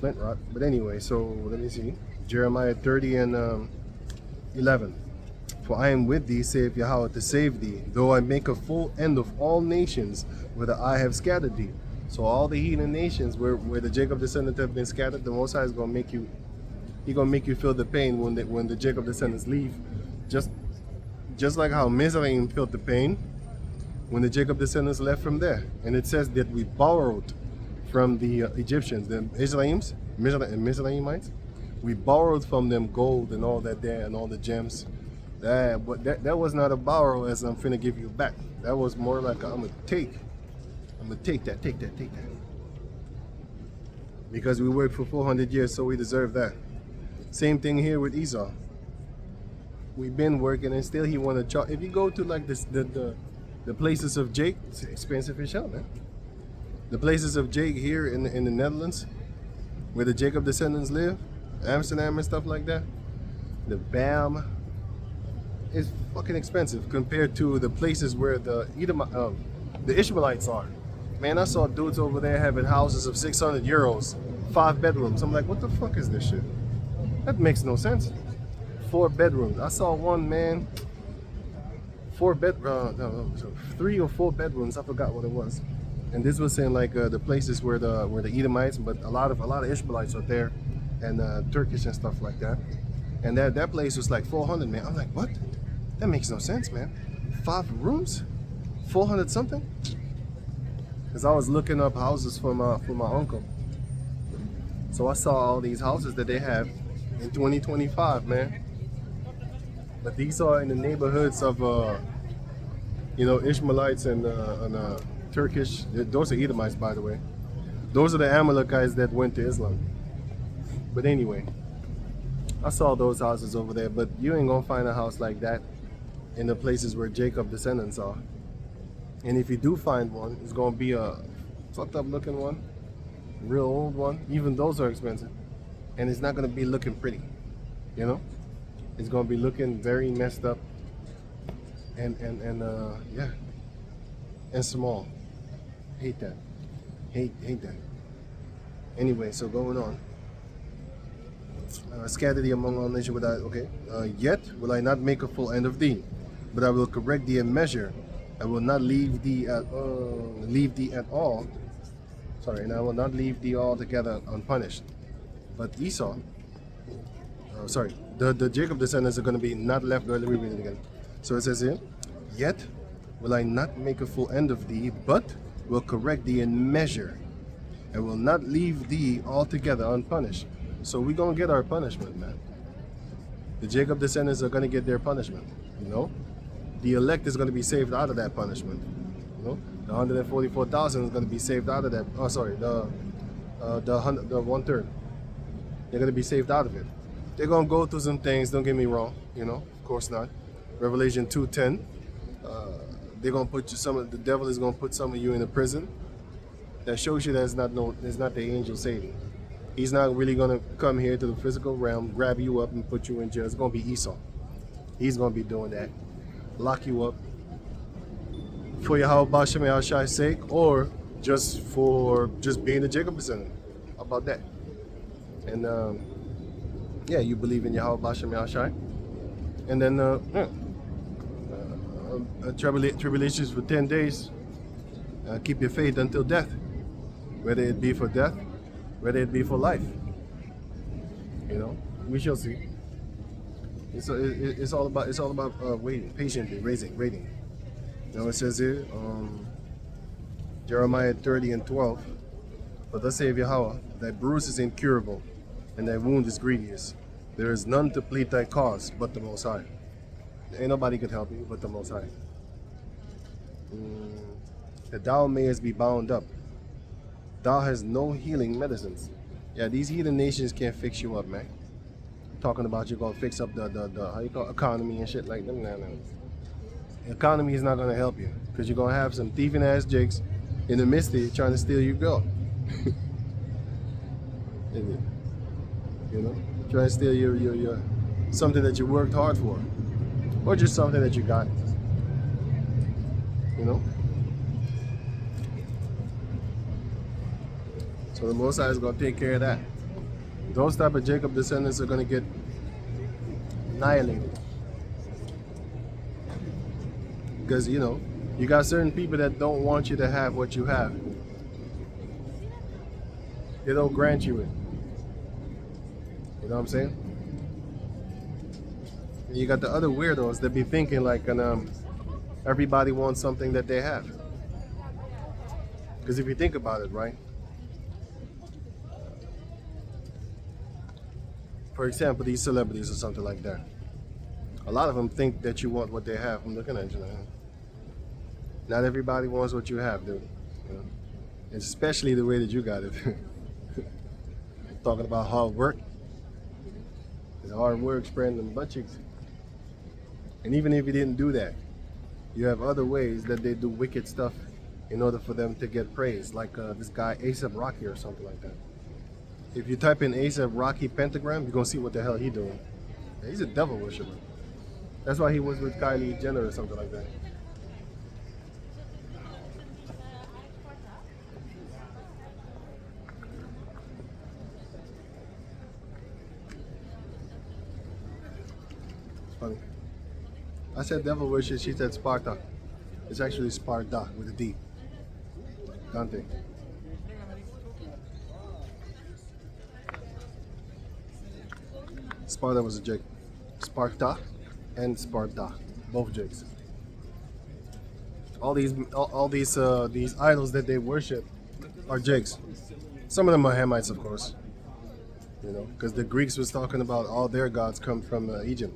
rock. But anyway, so let me see, Jeremiah 30 and 11. For I am with thee, saith Yahweh, to save thee, though I make a full end of all nations, whether I have scattered thee. So all the heathen nations where the Jacob descendants have been scattered, the Most High is gonna make you. He's gonna make you feel the pain when the Jacob descendants leave, just like how Mizraim felt the pain when the Jacob descendants left from there. And it says that we borrowed from the Egyptians, the Mizraimites. We borrowed from them gold and all that there and all the gems. That was not a borrow as I'm finna give you back. That was more like I'm gonna take that. Because we worked for 400 years, so we deserve that. Same thing here with Esau. We've been working and still he want to charge. If you go to like the places of Jake, it's expensive as hell, man. The places of Jake here in the Netherlands, where the Jacob descendants live, Amsterdam and stuff like that, the BAM is fucking expensive compared to the places where the Ishmaelites are. Man, I saw dudes over there having houses of 600 euros, 5 bedrooms. I'm like, what the fuck is this shit? That makes no sense. 4 bedrooms. I saw one, man, 3 or 4 bedrooms. I forgot what it was. And this was in like the places where the Edomites, but a lot of Ishmaelites are there, and Turkish and stuff like that. And that place was like 400, man. I'm like, what? That makes no sense, man. 5 rooms, 400 something. Because I was looking up houses for my uncle. So I saw all these houses that they have in 2025, man. But these are in the neighborhoods of, Ishmaelites and Turkish. Those are Edomites, by the way. Those are the Amalekites that went to Islam. But anyway, I saw those houses over there. But you ain't gonna find a house like that in the places where Jacob descendants are. And if you do find one, it's gonna be a fucked up looking one, real old one. Even those are expensive. And it's not gonna be looking pretty, you know? It's gonna be looking very messed up and small. Hate that. Hate that. Anyway, so going on. Scatter thee among all nations yet will I not make a full end of thee, but I will correct thee in measure. I will not leave thee at all. Sorry, and I will not leave thee altogether unpunished. But Esau, the Jacob descendants are going to be not left. Let me read it again. So it says here, yet will I not make a full end of thee, but will correct thee in measure. I will not leave thee altogether unpunished. So we're going to get our punishment, man. The Jacob descendants are going to get their punishment, you know. The elect is going to be saved out of that punishment, you know. The 144,000 is going to be saved out of that. Oh, sorry, the 1/3. They're going to be saved out of it. They're going to go through some things, don't get me wrong, you know, of course not. Revelation 2:10, they're going to put you, the devil is going to put some of you in a prison. That shows you that it's not the angel Satan. He's not really going to come here to the physical realm, grab you up and put you in jail. It's going to be Esau. He's going to be doing that. Lock you up for Yahweh Bashem Yahshai's sake, or just being a Jacob descendant. How about that? And you believe in Yahweh Bashem Yahshai. And then tribulations for 10 days. keep your faith until death, whether it be for death, whether it be for life. You know, we shall see. It's all about waiting patiently, waiting. You know, it says here, Jeremiah 30:12. But thus saith Yahweh, thy bruise is incurable, and thy wound is grievous. There is none to plead thy cause but the Most High. Ain't nobody could help you but the Most High. That thou mayest be bound up. Thou hast no healing medicines. Yeah, these heathen nations can't fix you up, man. Talking about you gonna fix up the how you call economy and shit like them. No. The economy is not gonna help you because you're gonna have some thieving ass jakes in the midst of you trying to steal your girl. You know, trying to steal your something that you worked hard for, or just something that you got. You know. So the Most High is gonna take care of that. Those type of Jacob descendants are gonna get annihilated. Because you know, you got certain people that don't want you to have what you have. They don't grant you it. You know what I'm saying? And you got the other weirdos that be thinking like everybody wants something that they have. Because if you think about it, right? For example, these celebrities or something like that. A lot of them think that you want what they have. I'm looking at you now. Not everybody wants what you have, dude. You know? And especially the way that you got it. Talking about hard work. And hard work spreading them butt cheeks. And even if you didn't do that, you have other ways that they do wicked stuff in order for them to get praise. Like this guy A$AP Rocky or something like that. If you type in A$AP Rocky pentagram, you're gonna see what the hell he doing. Yeah, he's a devil worshiper. That's why he was with Kylie Jenner or something like that. It's funny. I said devil worship, she said Sparta. It's actually Sparta with a D. Dante. Sparta was a Jake. Sparta and Sparta, both Jakes. All these idols that they worship are Jakes. Some of them are Hamites, of course. You know, because the Greeks was talking about all their gods come from Egypt,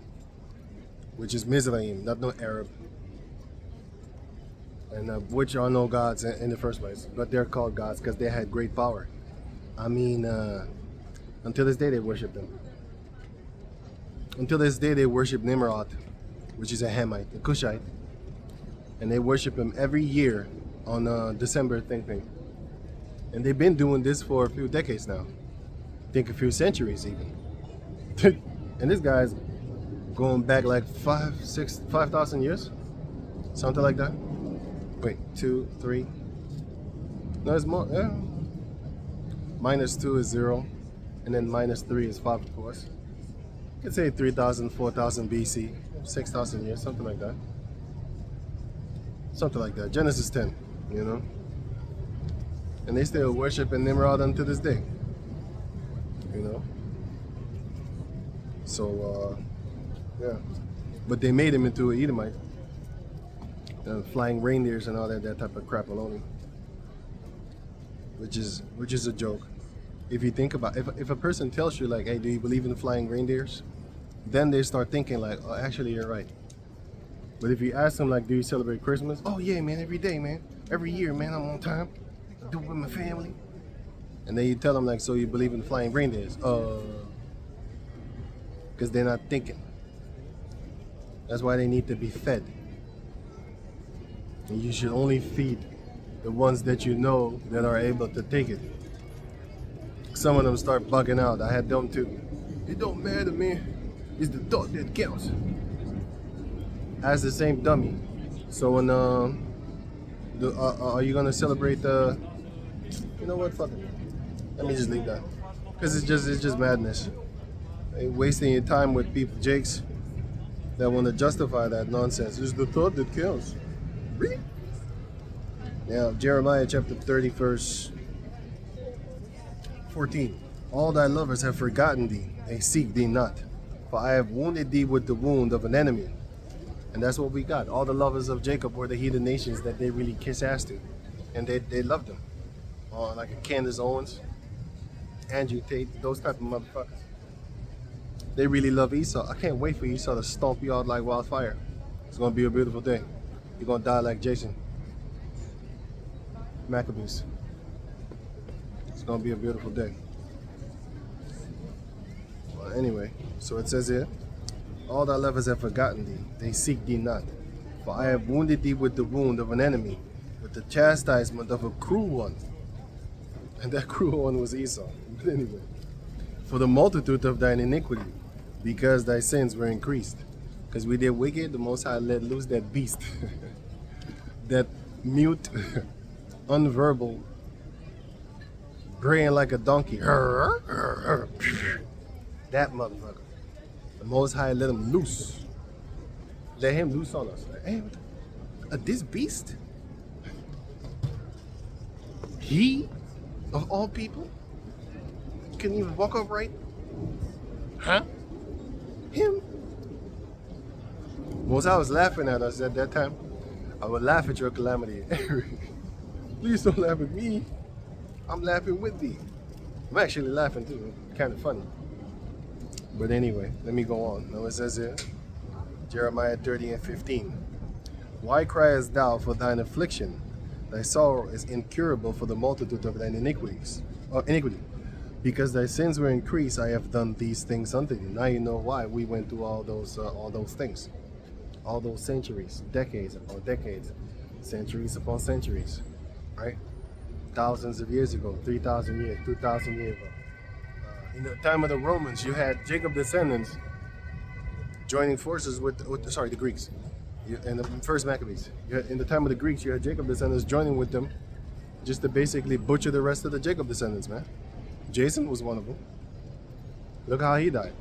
which is Mizraim, not no Arab, and which are no gods in the first place, but they're called gods because they had great power. I mean, until this day they worship them. Until this day, they worship Nimrod, which is a Hamite, a Cushite, and they worship him every year on December thing. And they've been doing this for a few decades now. I think a few centuries even. And this guy's going back like 5,000 years, something like that. Wait, 2, 3. No, it's more. Yeah. -2 is 0, and then -3 is 5, of course. You could say 3,000, 4,000 BC, 6,000 years, something like that. Something like that. Genesis 10, you know? And they still worship in Nimrod unto this day, you know? So, yeah. But they made him into an Edomite. Flying reindeers and all that type of crap alone. Which is a joke. If you think about, if a person tells you like, hey, do you believe in flying reindeers? Then they start thinking like, oh, actually you're right. But if you ask them like, do you celebrate Christmas? Oh yeah, man, every day, man. Every year, man, I'm on time. I do it with my family. And then you tell them like, so you believe in flying reindeers? Because they're not thinking. That's why they need to be fed. And you should only feed the ones that you know that are able to take it. Some of them start bugging out. I had them too. It don't matter, man. It's the thought that counts. As the same dummy. So when are you gonna celebrate the? You know what? Fuck it. Let me just leave that. Cause it's just madness. Ain't wasting your time with people, Jakes, that want to justify that nonsense. It's the thought that counts. Really? Now, Jeremiah chapter 30, verse 14. All thy lovers have forgotten thee, they seek thee not. For I have wounded thee with the wound of an enemy. And that's what we got. All the lovers of Jacob were the heathen nations that they really kiss ass to. And they loved them. Like a Candace Owens, Andrew Tate, those type of motherfuckers. They really love Esau. I can't wait for Esau to stomp you out like wildfire. It's going to be a beautiful day. You're going to die like Jason. Maccabees. It's going to be a beautiful day. Well, anyway, so it says here, all thy lovers have forgotten thee, they seek thee not. For I have wounded thee with the wound of an enemy, with the chastisement of a cruel one. And that cruel one was Esau. But anyway, for the multitude of thine iniquity, because thy sins were increased. Because we did wicked, the Most High let loose that beast. That mute, unverbal, braying like a donkey. That motherfucker. The Most High let him loose. Let him loose on us. Like, hey, this beast? He, of all people, couldn't even walk upright? Huh? Him? Most High was laughing at us at that time. I would laugh at your calamity. Please don't laugh at me. I'm laughing with thee. I'm actually laughing too. Kind of funny. But anyway, let me go on. Now it says here, Jeremiah 30 and 15. Why criest thou for thine affliction? Thy sorrow is incurable for the multitude of thine iniquities. Iniquity. Because thy sins were increased, I have done these things unto thee. Now you know why we went through all those things. All those centuries, decades upon decades, centuries upon centuries, right? Thousands of years ago, 3,000 years, 2,000 years ago. In the time of the Romans, you had Jacob descendants joining forces with the Greeks. In the first Maccabees. In the time of the Greeks, you had Jacob descendants joining with them just to basically butcher the rest of the Jacob descendants, man. Jason was one of them. Look how he died.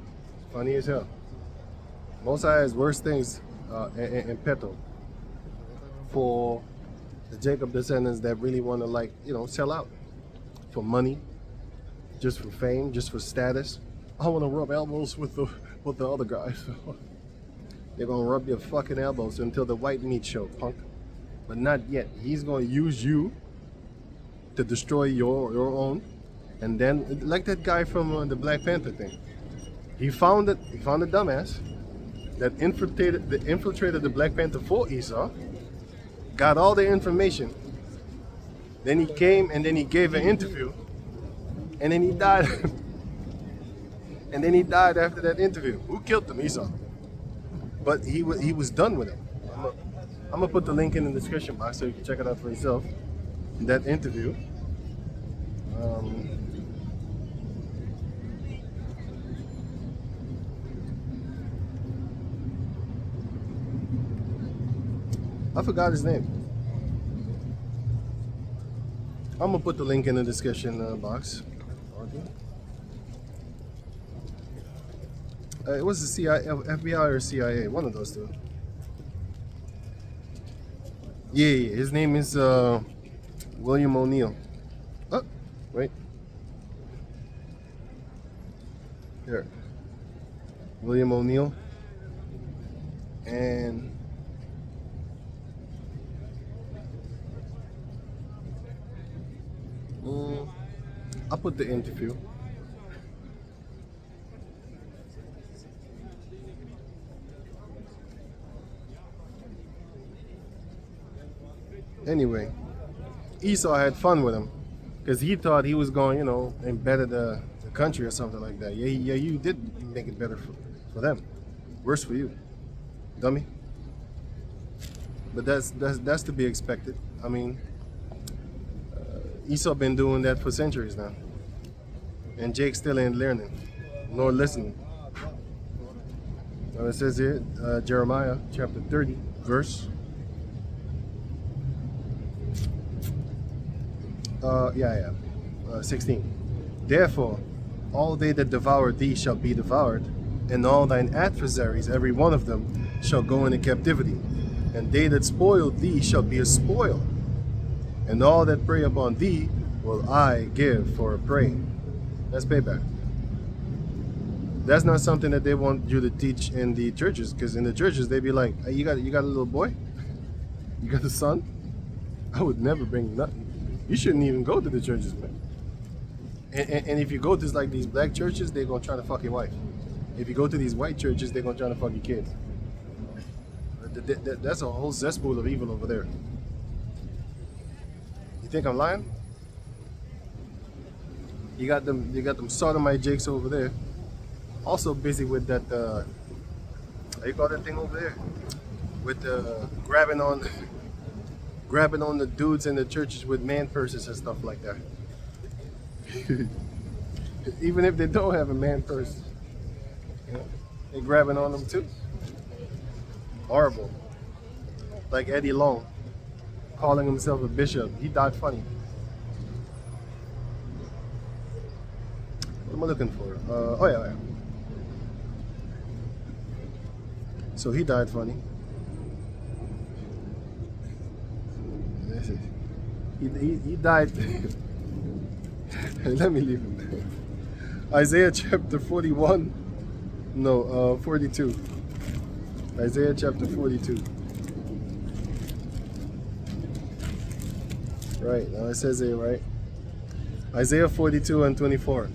Funny as hell. Most High has worse things in petto for the Jacob descendants that really want to sell out for money, just for fame, just for status. I want to rub elbows with the other guys. They're gonna rub your fucking elbows until the white meat show, punk. But not yet. He's gonna use you to destroy your own, and then like that guy from the Black Panther thing. He found a dumbass that infiltrated the Black Panther for Esau, got all the information. Then he came and then he gave an interview, and then he died. And then he died after that interview. Who killed him? Esau. But he was done with it. I'm gonna put the link in the description box so you can check it out for yourself. That interview. I forgot his name. I'm gonna put the link in the description box. It was the CIA, FBI or CIA, one of those two. Yeah, his name is William O'Neill. Oh, wait. Here. William O'Neill. And I'll put the interview. Anyway, Esau had fun with him because he thought he was going, and better the country or something like that. Yeah, you did make it better for them. Worse for you, dummy. But that's to be expected. I mean, Esau been doing that for centuries now, and Jake still ain't learning nor listening. Now it says here, Jeremiah chapter 30, verse. 16. Therefore, all they that devour thee shall be devoured, and all thine adversaries, every one of them, shall go into captivity, and they that spoil thee shall be a spoil. and all that prey upon thee will I give for a prey. That's payback. That's not something that they want you to teach in the churches, because in the churches they be like, hey, you got a little boy? You got a son? I would never bring nothing. You shouldn't even go to the churches, man. And if you go to like these black churches, they're gonna try to fuck your wife. If you go to these white churches, they're gonna try to fuck your kids. That's a whole cesspool of evil over there. You think I'm lying? You got them sodomite jakes over there. Also busy with that, how you call that thing over there? With grabbing on the dudes in the churches with man purses and stuff like that. Even if they don't have a man purse, you know, they grabbing on them too. Horrible. Like Eddie Long, calling himself a bishop. He died funny. What am I looking for? Oh yeah. So he died funny. He died. Let me leave him. Isaiah chapter 41. No, 42. Isaiah chapter 42. Right, now it says here, right? Isaiah 42 and 24.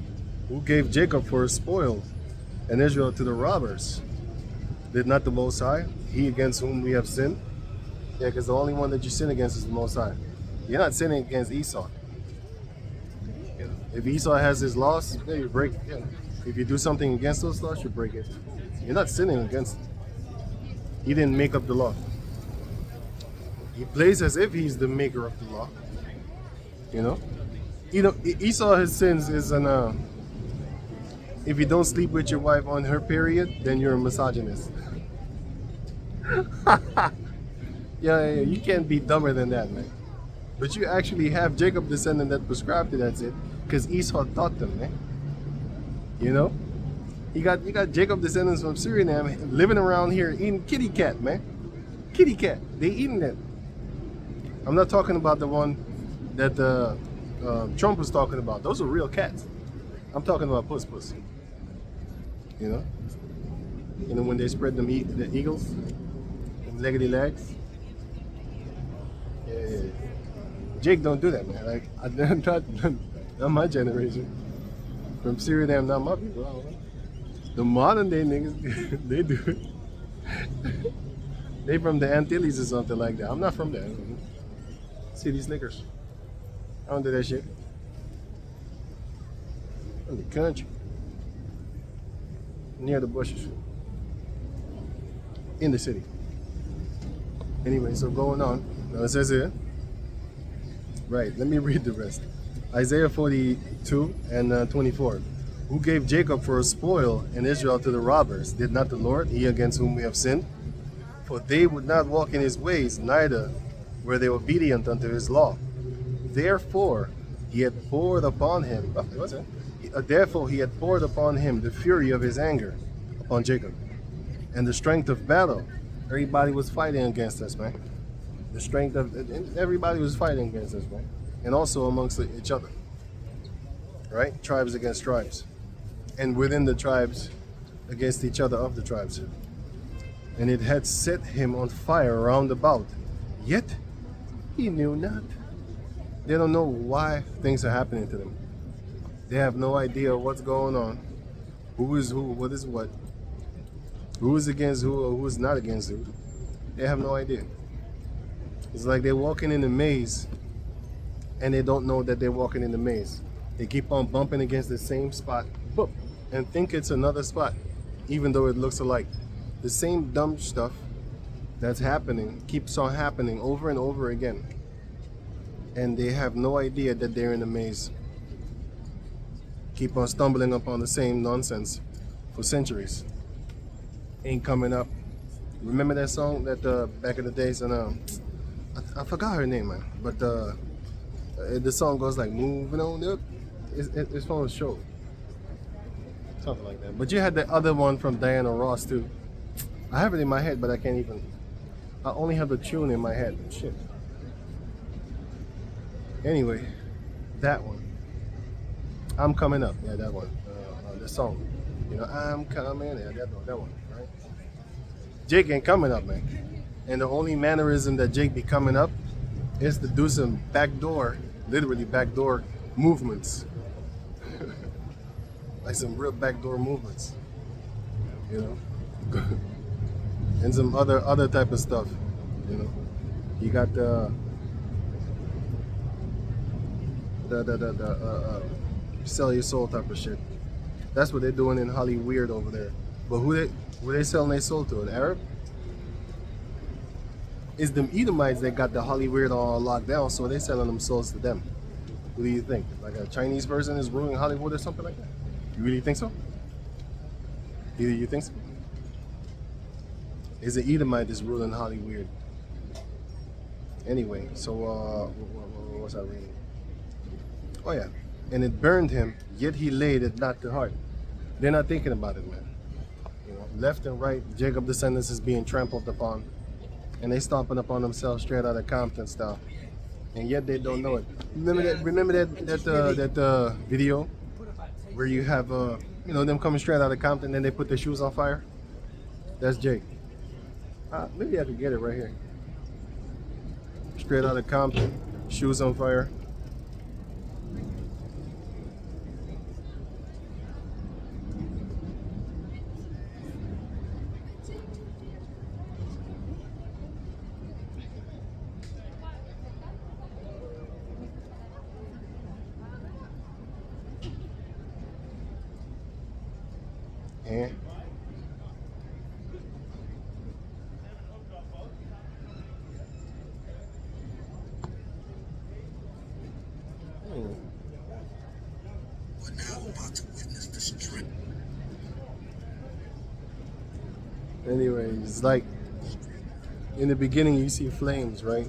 Who gave Jacob for a spoil and Israel to the robbers? Did not the Most High, he against whom we have sinned? Yeah, because the only one that you sin against is the Most High. You're not sinning against Esau. If Esau has his laws, yeah, you break it. Yeah. If you do something against those laws, you break it. You're not sinning against it. He didn't make up the law. He plays as if he's the maker of the law. You know, Esau, his sins is if you don't sleep with your wife on her period, then you're a misogynist. Yeah, you can't be dumber than that, man. But you actually have Jacob descendant that prescribed to that shit, because Esau taught them, man. You know, you got Jacob descendants from Suriname living around here eating kitty cat, man. Kitty cat, they eating it. I'm not talking about the one that Trump was talking about. Those are real cats. I'm talking about puss. You know when they spread them the eagles, them leggedy legs. Yeah. Jake don't do that, man. Like not my generation. From Suriname, not my people. I don't know. The modern day niggas, they do it. They from the Antilles or something like that. I'm not from there. City slickers. I don't do that shit. In the country. Near the bushes. In the city. Anyway, so going on. Now it says here. Right, let me read the rest. Isaiah 42 and 24. Who gave Jacob for a spoil and Israel to the robbers? Did not the Lord, he against whom we have sinned? For they would not walk in his ways, neither were they obedient unto his law. Therefore he had poured upon him. Therefore he had poured upon him the fury of his anger upon Jacob, and the strength of battle. Everybody was fighting against us, man. The strength of everybody was fighting against us, man, and also amongst each other. Right, tribes against tribes, and within the tribes against each other of the tribes. And it had set him on fire round about, yet he knew not. They don't know why things are happening to them. They have no idea what's going on, who is who, what is what, who is against who, or who is not against who. They have no idea. It's like they're walking in a maze, and they don't know that they're walking in the maze. They keep on bumping against the same spot, boop, and think it's another spot, even though it looks alike. The same dumb stuff that's happening keeps on happening over and over again. And they have no idea that they're in a maze. Keep on stumbling upon the same nonsense for centuries. Ain't coming up. Remember that song that back in the days, and I forgot her name, man. But the song goes like, moving on up. It's from a show. Something like that. But you had the other one from Diana Ross too. I have it in my head, but I can't even. I only have the tune in my head. Shit. Anyway, that one. I'm coming up. Yeah, that one. The song. You know, I'm coming. Yeah, that one. Right. Jake ain't coming up, man. And the only mannerism that Jake be coming up is to do some backdoor, literally backdoor movements, like some real backdoor movements. You know, and some other type of stuff. You know, you got the sell your soul type of shit. That's what they're doing in Hollywood over there. But who they selling their soul to? An Arab? It's them Edomites that got the Hollywood all locked down, so they selling them souls to them. What do you think? Like a Chinese person is ruling Hollywood or something like that? You really think so? Either you think so? Is an Edomite that's ruling Hollywood? Anyway, so what was I reading? Oh yeah, and it burned him, yet he laid it not to heart. They're not thinking about it, man. You know, left and right, Jacob descendants is being trampled upon, and they stomping upon themselves straight out of Compton style, and yet they don't know it. Remember that video where you have them coming straight out of Compton, then they put their shoes on fire. That's Jake. Maybe I could get it right here. Straight out of Compton, shoes on fire. And We're now about to witness the strength. anyway, it's like in the beginning you see flames, right?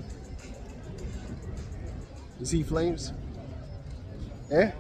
You see flames? Eh?